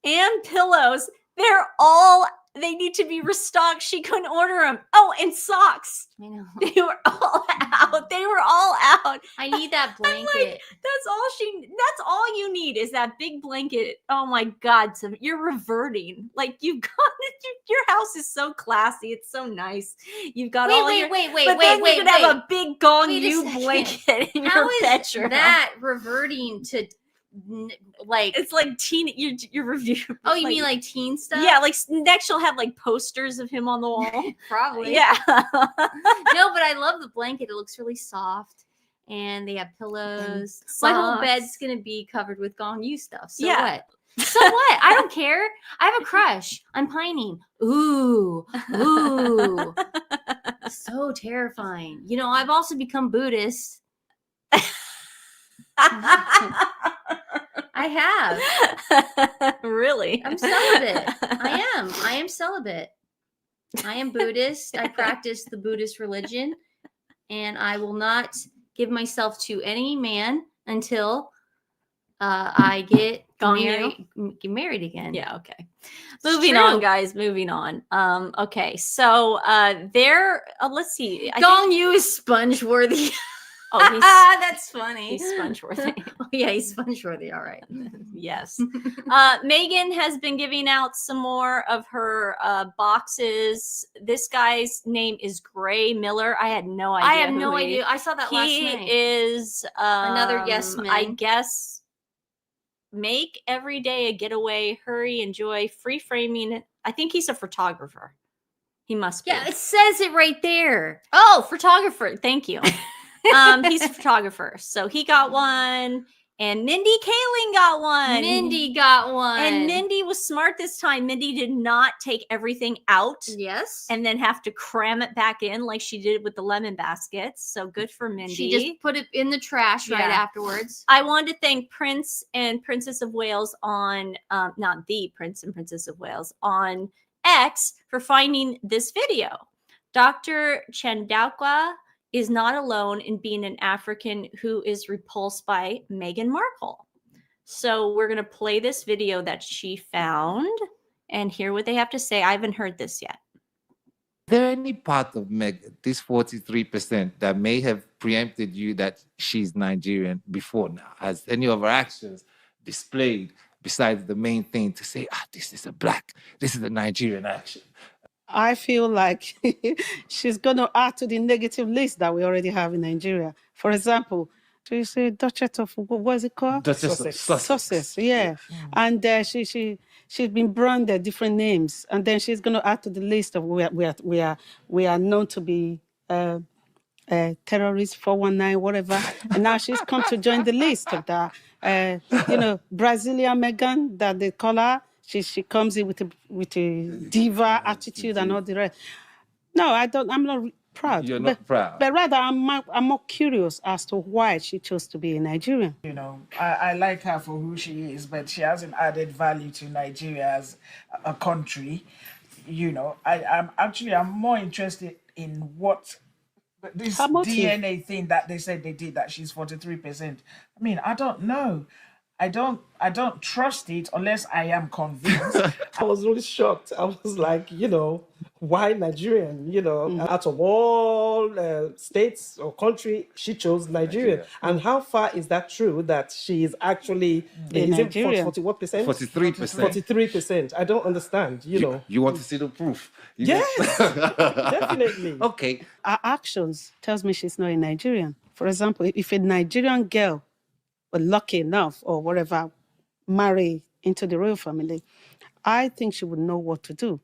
They need to be restocked. She couldn't order them. Oh, and socks. I know. They were all out. I need that blanket. Like, that's all you need is that big blanket. Oh my God. So you're reverting. Like you've got your house is so classy. It's so nice. You've got wait, you could have a big Gong Yu blanket in your bedroom. Is that reverting to like it's like teen your review? Oh, you mean like teen stuff? Yeah, like next you'll have like posters of him on the wall. Probably. Yeah. No, but I love the blanket. It looks really soft and they have pillows. My whole bed's gonna be covered with Gong Yu stuff. So what? So what? I don't care. I have a crush. I'm pining. Ooh. So terrifying. You know, I've also become Buddhist. I have. Really? I'm celibate. I am celibate. I am Buddhist. I practice the Buddhist religion, and I will not give myself to any man until I get married again. Yeah, okay. Moving on, guys. Moving on. Okay, so let's see. Gong Yu is sponge-worthy. Oh, that's funny. He's sponge-worthy. Oh, yeah, he's sponge-worthy. All right. Yes. Meghan has been giving out some more of her boxes. This guy's name is Gray Miller. I had no idea. I have no idea. I saw that last night. He is another yes man. I guess make every day a getaway. Hurry, enjoy, free framing. I think he's a photographer. He must be. Yeah, it says it right there. Oh, photographer. Thank you. He's a photographer. So he got one. And Mindy Kaling got one. Mindy got one. And Mindy was smart this time. Mindy did not take everything out. Yes. And then have to cram it back in like she did with the lemon baskets. So good for Mindy. She just put it in the trash right afterwards. I wanted to thank Prince and Princess of Wales on, not the Prince and Princess of Wales, on X for finding this video. Dr. Chandauka is not alone in being an African who is repulsed by Meghan Markle. So we're going to play this video that she found and hear what they have to say. I haven't heard this yet. Is there any part of Meghan, this 43%, that may have preempted you that she's Nigerian before now? Has any of her actions displayed, besides the main thing, to say, this is a Nigerian action? I feel like she's going to add to the negative list that we already have in Nigeria. For example, she's a Duchess of, what is it called? Duchess of Sussex, yeah. And she's been branded different names. And then she's going to add to the list of we are known to be terrorists, 419, whatever. And now she's come to join the list of that. Brazilian Meghan, that they call her. She comes in with a diva attitude and all the rest. No, I'm not proud. You're not proud. But rather, I'm more curious as to why she chose to be a Nigerian. You know, I like her for who she is, but she hasn't added value to Nigeria as a country. You know, I'm more interested in what this DNA thing that they said they did, that she's 43%. I mean, I don't know. I don't trust it unless I am convinced. I was really shocked. I was like, why Nigerian, out of all states or country, she chose Nigeria. And how far is that true that she is actually Nigerian? 40 what percent? 43%. 43%. I don't understand, You want to see the proof? Yes, definitely. Okay. Her actions tells me she's not a Nigerian. For example, if a Nigerian girl were lucky enough or whatever, marry into the royal family, I think she would know what to do.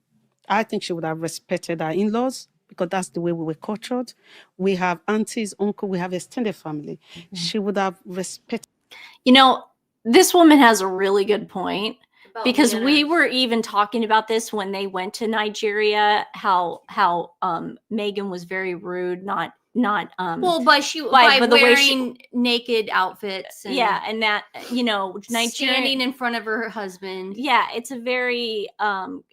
I think she would have respected her in-laws because that's the way we were cultured. We have aunties, uncle, we have extended family. Mm-hmm. She would have respected. This woman has a really good point because we were even talking about this when they went to Nigeria, how Meghan was very rude, by wearing naked outfits and that Nigeria, standing in front of her husband. It's a very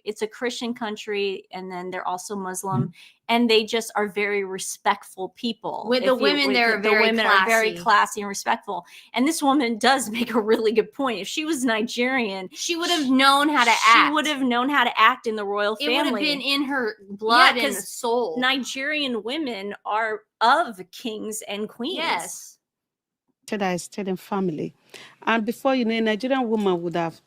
it's a Christian country, and then they're also Muslim, and they just are very respectful people. The women are very classy and respectful. And this woman does make a really good point. If she was Nigerian, she would have known how to act. She would have known how to act in the royal family. It would have been in her blood and soul. Nigerian women are of kings and queens. Yes. I stayed in family. And before, a Nigerian woman would have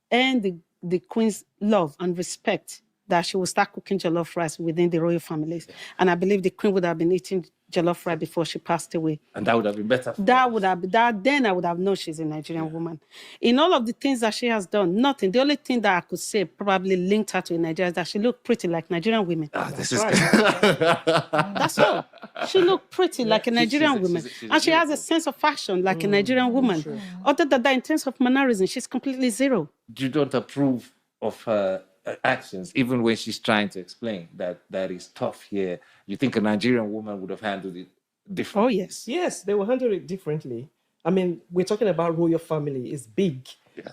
earned the queen's love and respect that she would start cooking jollof rice within the royal families. And I believe the queen would have been eating jollof rice before she passed away. And that would have been better. Then I would have known she's a Nigerian woman. In all of the things that she has done, nothing. The only thing that I could say probably linked her to a Nigerian is that she looked pretty like Nigerian women. This is That's all. She looked pretty like a Nigerian woman. And she has a sense of fashion like a Nigerian woman. Sure. Other than that, in terms of mannerism, she's completely zero. You don't approve of her actions, even when she's trying to explain that is tough here. You think a Nigerian woman would have handled it differently? Oh, yes. Yes, they will handle it differently. I mean, we're talking about royal family. It's big.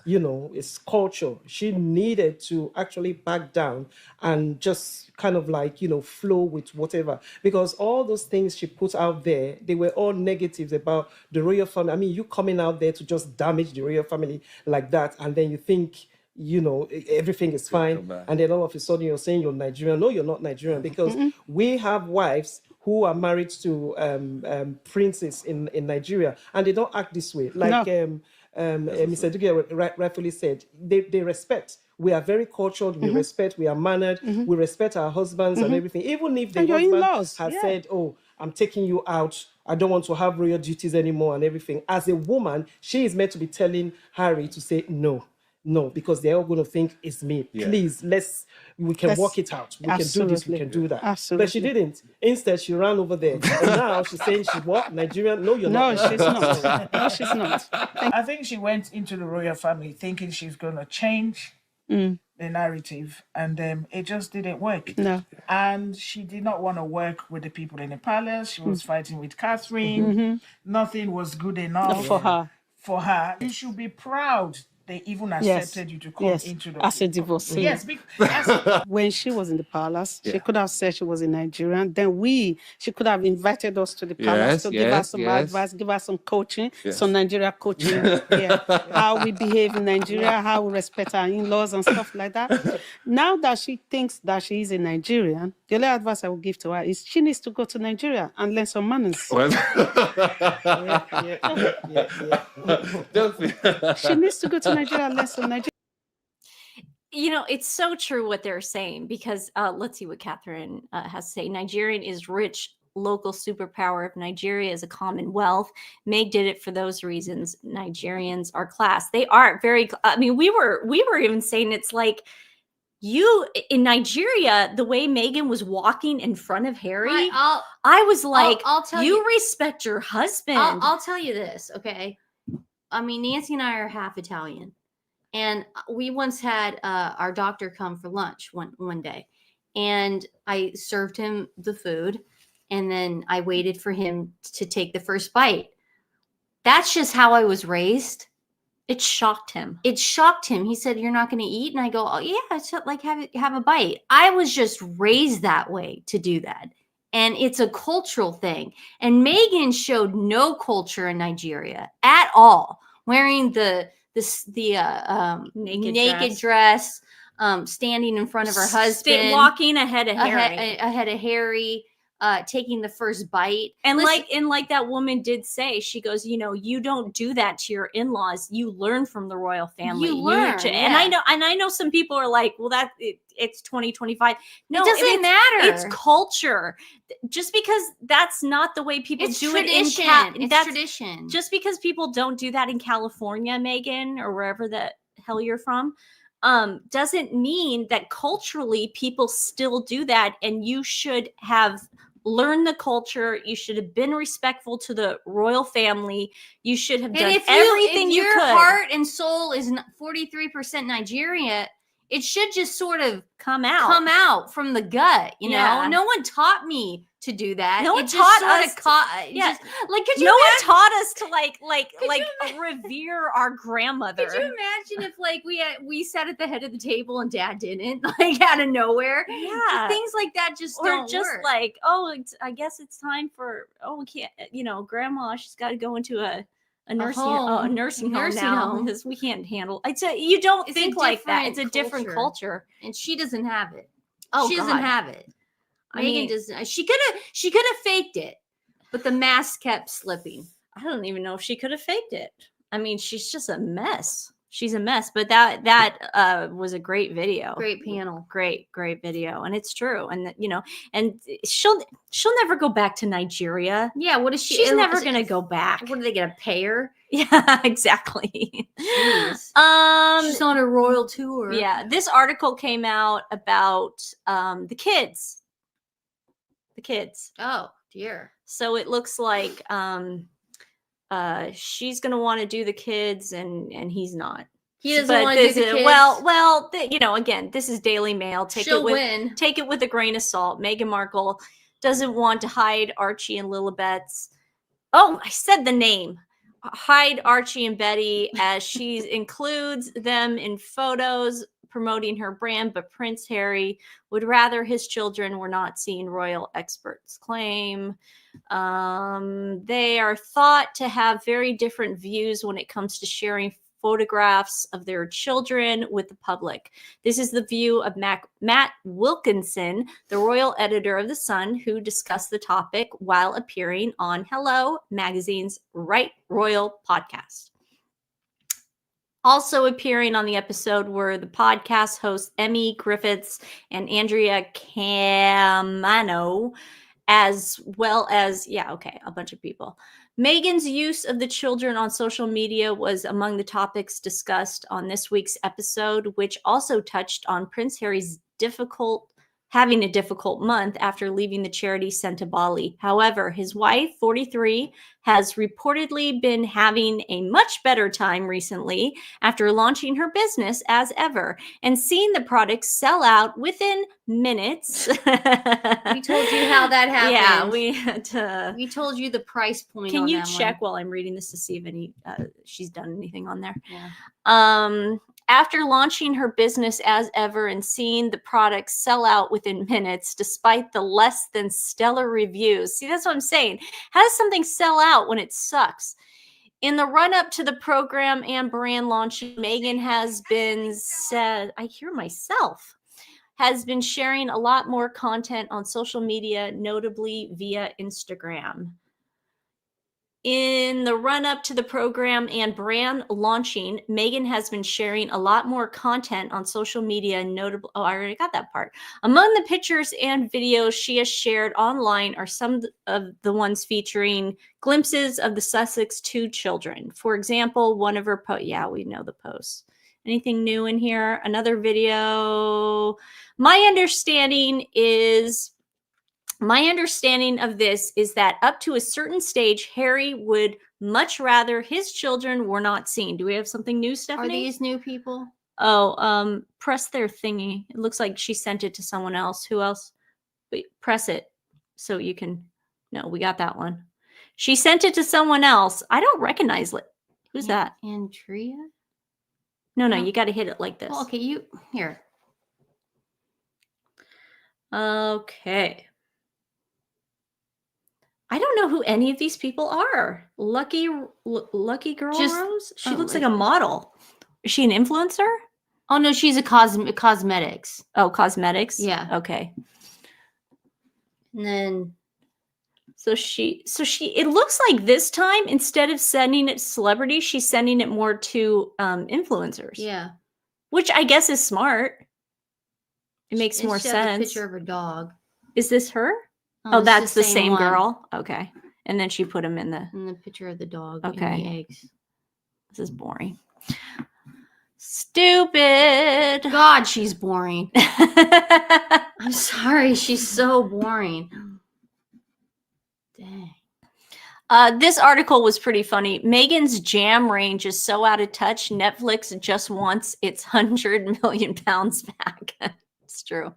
Yeah. It's culture. She needed to actually back down and just kind of flow with whatever. Because all those things she put out there, they were all negatives about the royal family. I mean, you coming out there to just damage the royal family like that, and then you think, everything is fine. And then all of a sudden you're saying you're Nigerian. No, you're not Nigerian, because we have wives who are married to princes in Nigeria, and they don't act this way. Like Mr. Dugue rightfully said, they respect. We are very cultured, we respect, we are mannered, we respect our husbands and everything. Even if the husband has said, oh, I'm taking you out, I don't want to have royal duties anymore and everything. As a woman, she is meant to be telling Harry to say no, because they're all going to think it's me. Yeah. Please, we can work it out. We can do this, we can do that. Absolutely. But she didn't. Instead, she ran over there. And now she's saying she's what? Nigerian? No, you're not. No, she's not. No, she's not. I think she went into the royal family thinking she's going to change the narrative, and it just didn't work. No. And she did not want to work with the people in the palace. She was fighting with Catherine. Nothing was good enough for her. You should be proud. They even accepted you to come into the... as a divorcee. Yes. When she was in the palace, she could have said she was a Nigerian. Then she could have invited us to the palace to give us some advice, give us some coaching, some Nigeria coaching. How we behave in Nigeria, how we respect our in-laws and stuff like that. Now that she thinks that she is a Nigerian, the only advice I would give to her is she needs to go to Nigeria and learn some manners. She needs to go to Nigeria and learn some Nigeria. It's so true what they're saying, because let's see what Catherine has to say. Nigerian is rich, local superpower. If Nigeria is a commonwealth, Meg did it for those reasons. Nigerians are class. They are very. I mean, we were even saying it's like you in Nigeria, the way Meghan was walking in front of Harry. I was like, I'll tell you, respect your husband. I'll tell you this, okay? I mean, Nancy and I are half Italian. And we once had our doctor come for lunch one day, and I served him the food, and then I waited for him to take the first bite. That's just how I was raised. It shocked him. He said, "You're not going to eat?" And I go, "Oh yeah, it's like have a bite." I was just raised that way to do that. And it's a cultural thing. And Meghan showed no culture in Nigeria at all, wearing the naked dress, standing in front of her husband, walking ahead of Harry, taking the first bite. And like that woman did say, she goes, you don't do that to your in-laws. You learn from the royal family. You learn, and I know some people are like, well, it's 2025. No, it doesn't matter. It's culture. Just because that's not the way people do tradition. it in it's tradition. Just because people don't do that in California, Megan, or wherever the hell you're from, doesn't mean that culturally people still do that, and you should have learned the culture. You should have been respectful to the royal family. You should have done everything you could. If your heart and soul is 43% Nigeria, it should just sort of come out from the gut. No one taught me to do that. No one it taught just us. Could you no one taught us to like revere our grandmother. Could you imagine if we sat at the head of the table and Dad didn't, out of nowhere? Yeah, things like that just don't work. I guess it's time for we can't. Grandma, she's got to go into a nursing home now because we can't handle. You don't think like that. It's a different culture, and she doesn't have it. She doesn't have it. Megan doesn't. She could have faked it, but the mask kept slipping. I don't even know if she could have faked it. She's just a mess. She's a mess. But that was a great video. Great panel. Great video, and it's true. And and she'll never go back to Nigeria. Yeah. What is she? She's never gonna go back. What are they gonna pay her? Yeah, exactly. Jeez. She's on a royal tour. Yeah. This article came out about the kids. The kids. Oh dear. So it looks like she's gonna want to do the kids, and he's not. He doesn't want to do the kids. Well, again, this is Daily Mail. Take it with a grain of salt. Meghan Markle doesn't want to hide Archie and Lilibet's. Oh, I said the name. Hide Archie and Betty as she includes them in photos promoting her brand, but Prince Harry would rather his children were not seen, royal experts claim. They are thought to have very different views when it comes to sharing photographs of their children with the public. This is the view of Matt Wilkinson, the royal editor of The Sun, who discussed the topic while appearing on Hello Magazine's Right Royal podcast. Also appearing on the episode were the podcast hosts Emmy Griffiths and Andrea Camano, as well as, a bunch of people. Meghan's use of the children on social media was among the topics discussed on this week's episode, which also touched on Prince Harry's having a difficult month after leaving the charity sent to Bali. However, his wife, 43, has reportedly been having a much better time recently after launching her business as ever and seeing the products sell out within minutes. We told you how that happened. Yeah, we had to. We told you the price point. Can on you that check one. while I'm reading this to see if she's done anything on there? Yeah. After launching her business as ever and seeing the products sell out within minutes, despite the less than stellar reviews. See, that's what I'm saying. How does something sell out when it sucks? In the run-up to the program and brand launch, Meghan has been sharing a lot more content on social media, notably via Instagram. In the run-up to the program and brand launching, Meghan has been sharing a lot more content on social media, notably. Oh, I already got that part. Among the pictures and videos she has shared online are some of the ones featuring glimpses of the Sussex 2 children. For example, one of her posts. Yeah, we know the posts. Anything new in here? Another video. My understanding of this is that up to a certain stage, Harry would much rather his children were not seen. Do we have something new, Stephanie? Are these new people? Oh, press their thingy. It looks like she sent it to someone else. Who else? Wait, press it so you can. No, we got that one. She sent it to someone else. I don't recognize it. Who's that? Andrea? No, you got to hit it like this. Oh, okay, here. Okay. I don't know who any of these people are. Lucky Girl Rose? She looks like a model. Is she an influencer? Oh no, she's a cosmetics. Oh, cosmetics. Yeah. Okay. And then so she it looks like this time instead of sending it to celebrities, she's sending it more to influencers. Yeah. Which I guess is smart. It makes more she has sense. a picture of her dog. Is this her? Oh, that's the same girl. Okay. And then she put him in the picture of the dog. Okay. And the eggs. This is boring. Stupid. God, she's boring. I'm sorry, she's so boring. Dang. This article was pretty funny. Meghan's jam range is so out of touch. Netflix just wants its 100 million pounds back. It's true.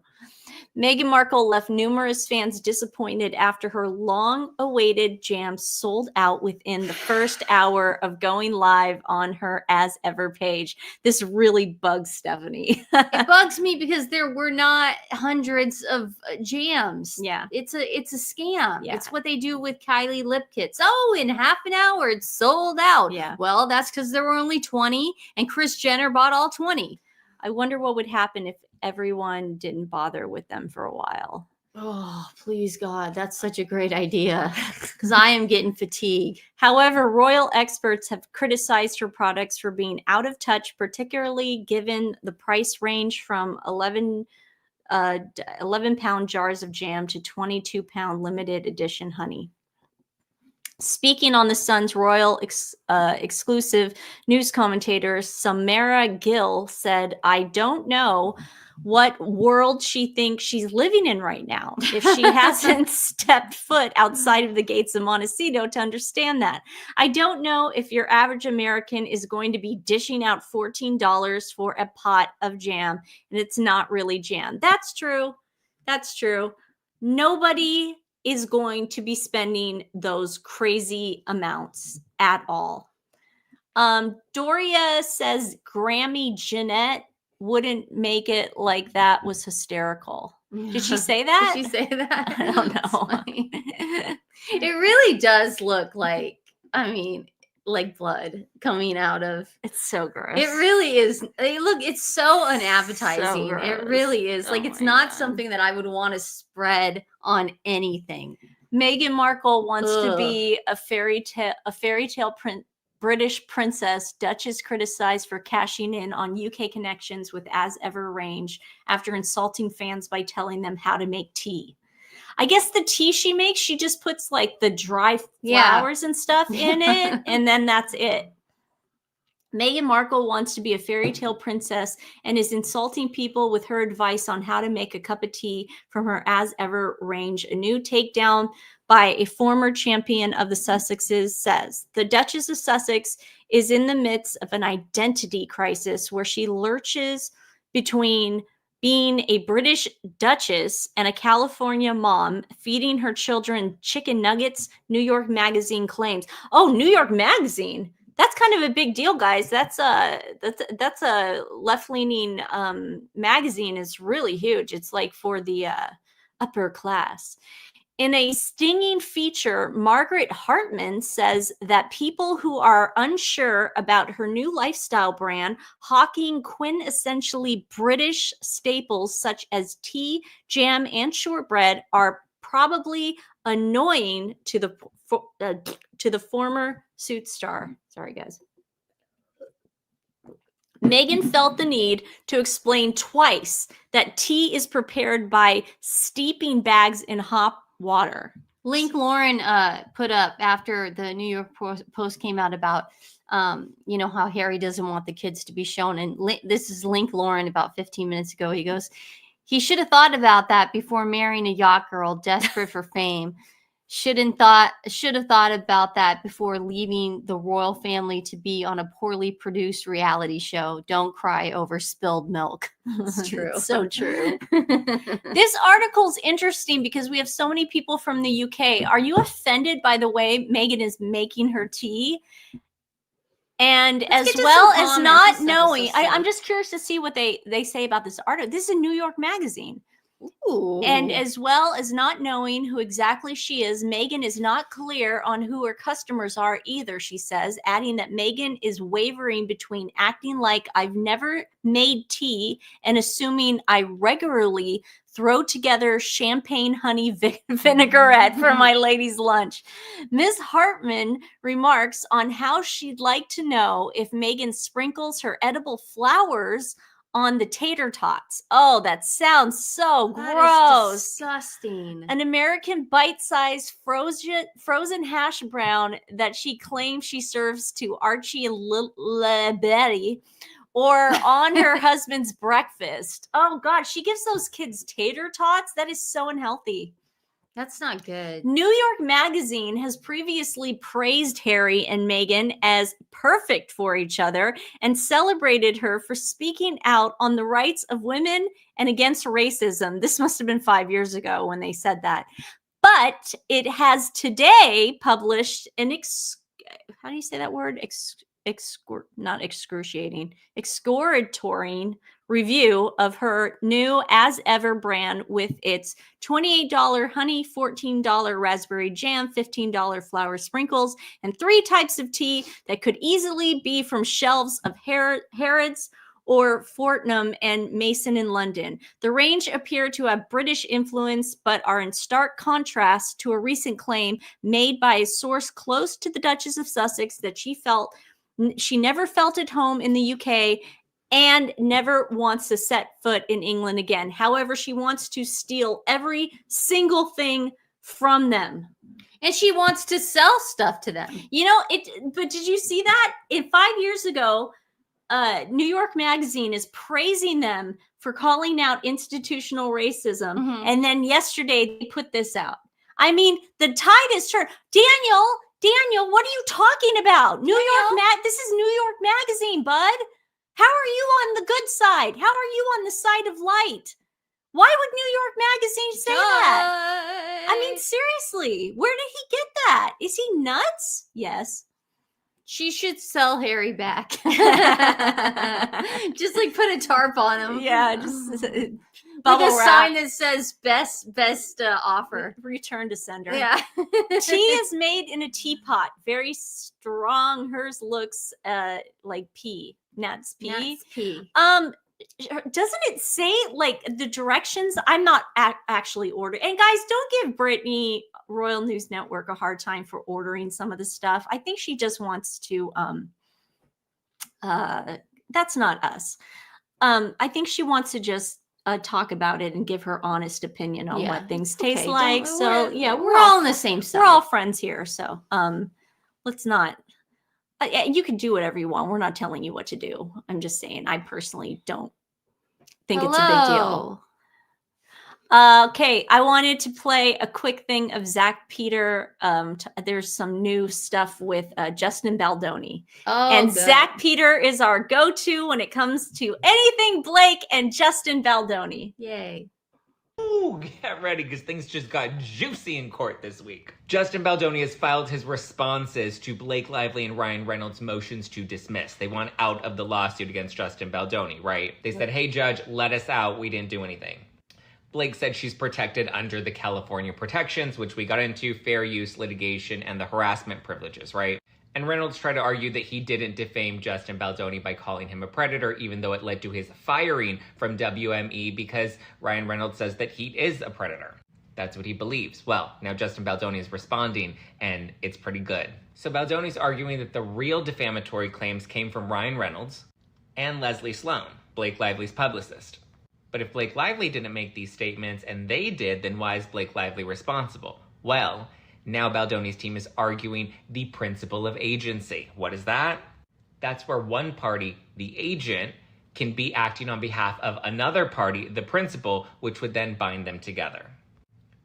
Meghan Markle left numerous fans disappointed after her long-awaited jam sold out within the first hour of going live on her As Ever page. This really bugs Stephanie. It bugs me because there were not hundreds of jams. Yeah. It's a scam. Yeah. It's what they do with Kylie lip kits. Oh, in half an hour it's sold out. Yeah. Well, that's because there were only 20 and Kris Jenner bought all 20. I wonder what would happen if everyone didn't bother with them for a while. Oh, please, God. That's such a great idea because I am getting fatigue. However, royal experts have criticized her products for being out of touch, particularly given the price range from 11-pound jars of jam to 22-pound limited edition honey. Speaking on the Sun's royal exclusive news commentator, Samara Gill said, "I don't know what world she thinks she's living in right now if she hasn't stepped foot outside of the gates of Montecito to understand that. I don't know if your average American is going to be dishing out $14 for a pot of jam, and it's not really jam." That's true. That's true. Nobody is going to be spending those crazy amounts at all. Doria says Grammy Jeanette wouldn't make it like that was hysterical. Did she say that? Did she say that? I don't know. It really does look like, I mean, like blood coming out of. It's so gross. It really is. Look, it's so unappetizing. So it really is. Like, it's not something that I would want to spread on anything. Meghan Markle wants to be a fairy tale British princess. Duchess criticized for cashing in on UK connections with As Ever range after insulting fans by telling them how to make tea. I guess the tea she makes, she just puts like the dry flowers and stuff in it, and then that's it. Meghan Markle wants to be a fairy tale princess and is insulting people with her advice on how to make a cup of tea from her As Ever range. A new takedown by a former champion of the Sussexes says, the Duchess of Sussex is in the midst of an identity crisis where she lurches between being a British duchess and a California mom, feeding her children chicken nuggets, New York Magazine claims. Oh, New York Magazine. That's kind of a big deal, guys. That's a left-leaning magazine. Is really huge. It's like for the upper class. In a stinging feature, Margaret Hartman says that people who are unsure about her new lifestyle brand, hawking quintessentially British staples such as tea, jam, and shortbread, are probably annoying to the former Suits star. Sorry, guys. Meghan felt the need to explain twice that tea is prepared by steeping bags in hot water. Link Lauren put up after the New York Post came out about, how Harry doesn't want the kids to be shown. And this is Link Lauren about 15 minutes ago. He goes, he should have thought about that before marrying a yacht girl desperate for fame. Should have thought about that before leaving the royal family to be on a poorly produced reality show. Don't cry over spilled milk. It's true. It's so true. This article's interesting because we have so many people from the UK. Are you offended by the way Meghan is making her tea? And as well as not knowing, I'm just curious to see what they say about this article. This is a New York Magazine. Ooh. And as well as not knowing who exactly she is, Meghan is not clear on who her customers are either, she says, adding that Meghan is wavering between acting like I've never made tea and assuming I regularly throw together champagne honey vinaigrette for my ladies' lunch. Ms. Hartman remarks on how she'd like to know if Meghan sprinkles her edible flowers on the tater tots. Oh, that sounds so gross. That is disgusting. An American bite-sized frozen hash brown that she claims she serves to Archie and Betty, or on her husband's breakfast. Oh God, she gives those kids tater tots. That is so unhealthy. That's not good. New York Magazine has previously praised Harry and Meghan as perfect for each other and celebrated her for speaking out on the rights of women and against racism. This must have been 5 years ago when they said that. But it has today published an how do you say that word? Not excruciating, excoriating review of her new As Ever brand with its $28 honey, $14 raspberry jam, $15 flower sprinkles, and 3 types of tea that could easily be from shelves of Harrods or Fortnum and Mason in London. The range appear to have British influence, but are in stark contrast to a recent claim made by a source close to the Duchess of Sussex that she never felt at home in the UK and never wants to set foot in England again. However, she wants to steal every single thing from them. And she wants to sell stuff to them. You know, but did you see that? 5 years ago, New York Magazine is praising them for calling out institutional racism. Mm-hmm. And then yesterday they put this out. I mean, the tide is turned. Daniel, what are you talking about? This is New York Magazine, bud. How are you on the good side? How are you on the side of light? Why would New York Magazine say that? I mean, seriously, where did he get that? Is he nuts? Yes. She should sell Harry back. Just like put a tarp on him. Yeah, just bubble wrap. Sign that says best offer. Return to sender. Yeah. Tea is made in a teapot. Very strong. Hers looks like pea. Nuts pea. Doesn't it say like the directions? I'm not actually ordering. And guys, don't give Brittany Royal News Network a hard time for ordering some of the stuff. I think she just wants to that's not us. I think she wants to just talk about it and give her honest opinion on what things taste like. So we're all on the same side. We're all friends here. So let's not. You can do whatever you want. We're not telling you what to do. I'm just saying I personally don't think it's a big deal. Okay, I wanted to play a quick thing of Zach Peter. There's some new stuff with Justin Baldoni. And good. Zach Peter is our go-to when it comes to anything Blake and Justin Baldoni. Yay. Ooh, get ready, because things just got juicy in court this week. Justin Baldoni has filed his responses to Blake Lively and Ryan Reynolds' motions to dismiss. They want out of the lawsuit against Justin Baldoni, right? They said, hey, judge, let us out. We didn't do anything. Blake said she's protected under the California protections, which we got into, fair use litigation and the harassment privileges, right? And Reynolds tried to argue that he didn't defame Justin Baldoni by calling him a predator, even though it led to his firing from WME, because Ryan Reynolds says that he is a predator. That's what he believes. Well, now Justin Baldoni is responding, and it's pretty good. So Baldoni's arguing that the real defamatory claims came from Ryan Reynolds and Leslie Sloan, Blake Lively's publicist. But if Blake Lively didn't make these statements and they did, then why is Blake Lively responsible? Well, now Baldoni's team is arguing the principle of agency. What is that? That's where one party, the agent, can be acting on behalf of another party, the principal, which would then bind them together.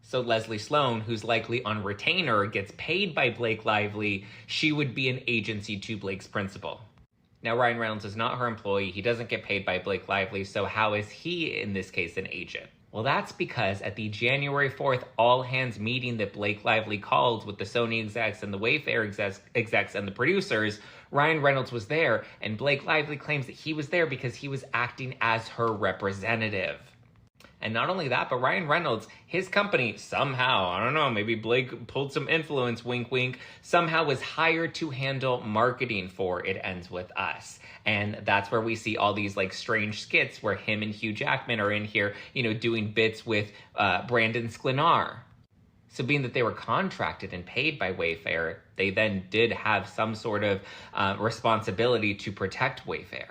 So Leslie Sloan, who's likely on retainer, gets paid by Blake Lively. She would be an agency to Blake's principal. Now, Ryan Reynolds is not her employee. He doesn't get paid by Blake Lively, so how is he, in this case, an agent? Well, that's because at the January 4th all-hands meeting that Blake Lively called with the Sony execs and the Wayfair execs and the producers, Ryan Reynolds was there, and Blake Lively claims that he was there because he was acting as her representative. And not only that, but Ryan Reynolds, his company somehow, I don't know, maybe Blake pulled some influence, wink, wink, somehow was hired to handle marketing for It Ends With Us. And that's where we see all these like strange skits where him and Hugh Jackman are in here, you know, doing bits with Brandon Sklenar. So being that they were contracted and paid by Wayfair, they then did have some sort of responsibility to protect Wayfair.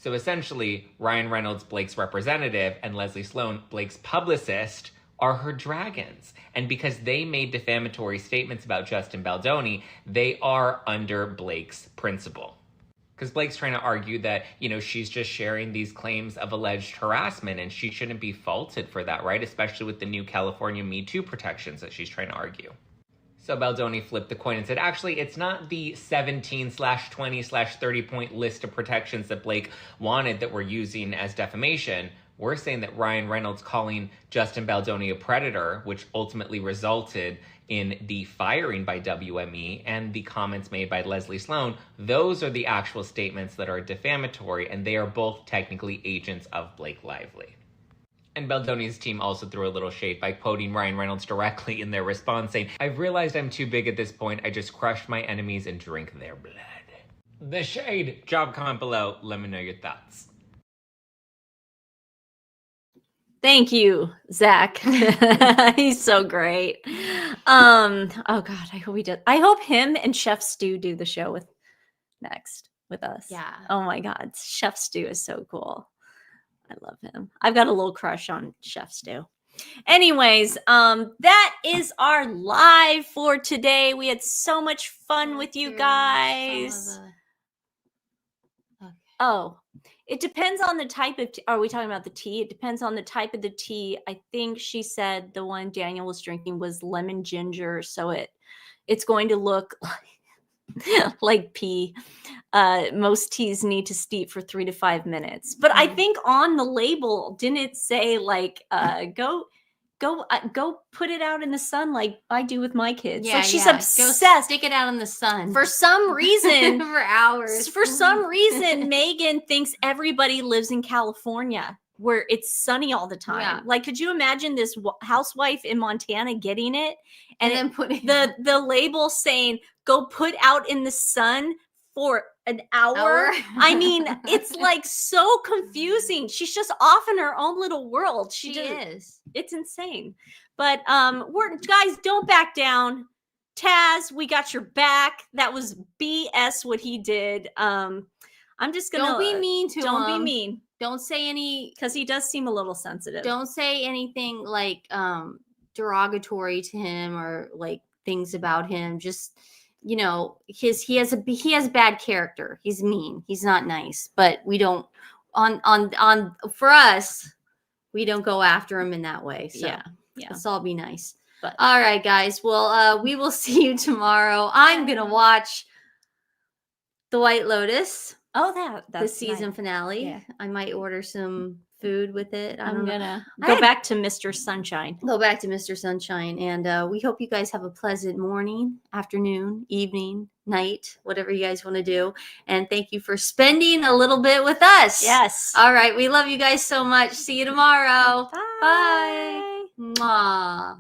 So essentially, Ryan Reynolds, Blake's representative, and Leslie Sloan, Blake's publicist, are her dragons. And because they made defamatory statements about Justin Baldoni, they are under Blake's principle. Because Blake's trying to argue that, you know, she's just sharing these claims of alleged harassment and she shouldn't be faulted for that, right? Especially with the new California Me Too protections that she's trying to argue. So Baldoni flipped the coin and said, actually, it's not the 17/20/30 point list of protections that Blake wanted that we're using as defamation. We're saying that Ryan Reynolds calling Justin Baldoni a predator, which ultimately resulted in the firing by WME and the comments made by Leslie Sloan, those are the actual statements that are defamatory, and they are both technically agents of Blake Lively. And Baldoni's team also threw a little shade by quoting Ryan Reynolds directly in their response, saying, I've realized I'm too big at this point. I just crush my enemies and drink their blood. The shade. Drop a comment below. Let me know your thoughts. Thank you, Zach. He's so great. Oh God, I hope he does. I hope him and Chef Stu do the show next with us. Yeah. Oh my God, Chef Stu is so cool. I love him. I've got a little crush on Chef Stu. Anyways, that is our live for today. We had so much fun with you guys. Oh, it depends on the type of tea. Are we talking about the tea? It depends on the type of the tea. I think she said the one Daniel was drinking was lemon ginger, so it's going to look like pee. Most teas need to steep for 3 to 5 minutes. But I think on the label, didn't it say like go put it out in the sun like I do with my kids? Yeah, like she's go obsessed. stick it out in the sun For some reason, for hours. For some reason, Meghan thinks everybody lives in California where it's sunny all the time. Yeah. Like, could you imagine this housewife in Montana getting it and then putting the label saying go put out in the sun for an hour? I mean, it's like so confusing. She's just off in her own little world. She is. It's insane. But guys, don't back down. Taz, we got your back. That was BS what he did. I'm just gonna don't be mean to him. Don't be mean. Don't say any, because he does seem a little sensitive. Don't say anything like derogatory to him or like things about him. Just, you know, he has bad character. He's mean. He's not nice. But we don't for us, we don't go after him in that way. So yeah. Let's all be nice. But all right, guys. Well, we will see you tomorrow. I'm gonna watch The White Lotus. Oh, that's the season finale. Yeah. I might order some food with it. I'm gonna go back to Mr. Sunshine. Go back to Mr. Sunshine. And we hope you guys have a pleasant morning, afternoon, evening, night, whatever you guys want to do. And thank you for spending a little bit with us. Yes. All right. We love you guys so much. See you tomorrow. Bye. Bye. Mwah.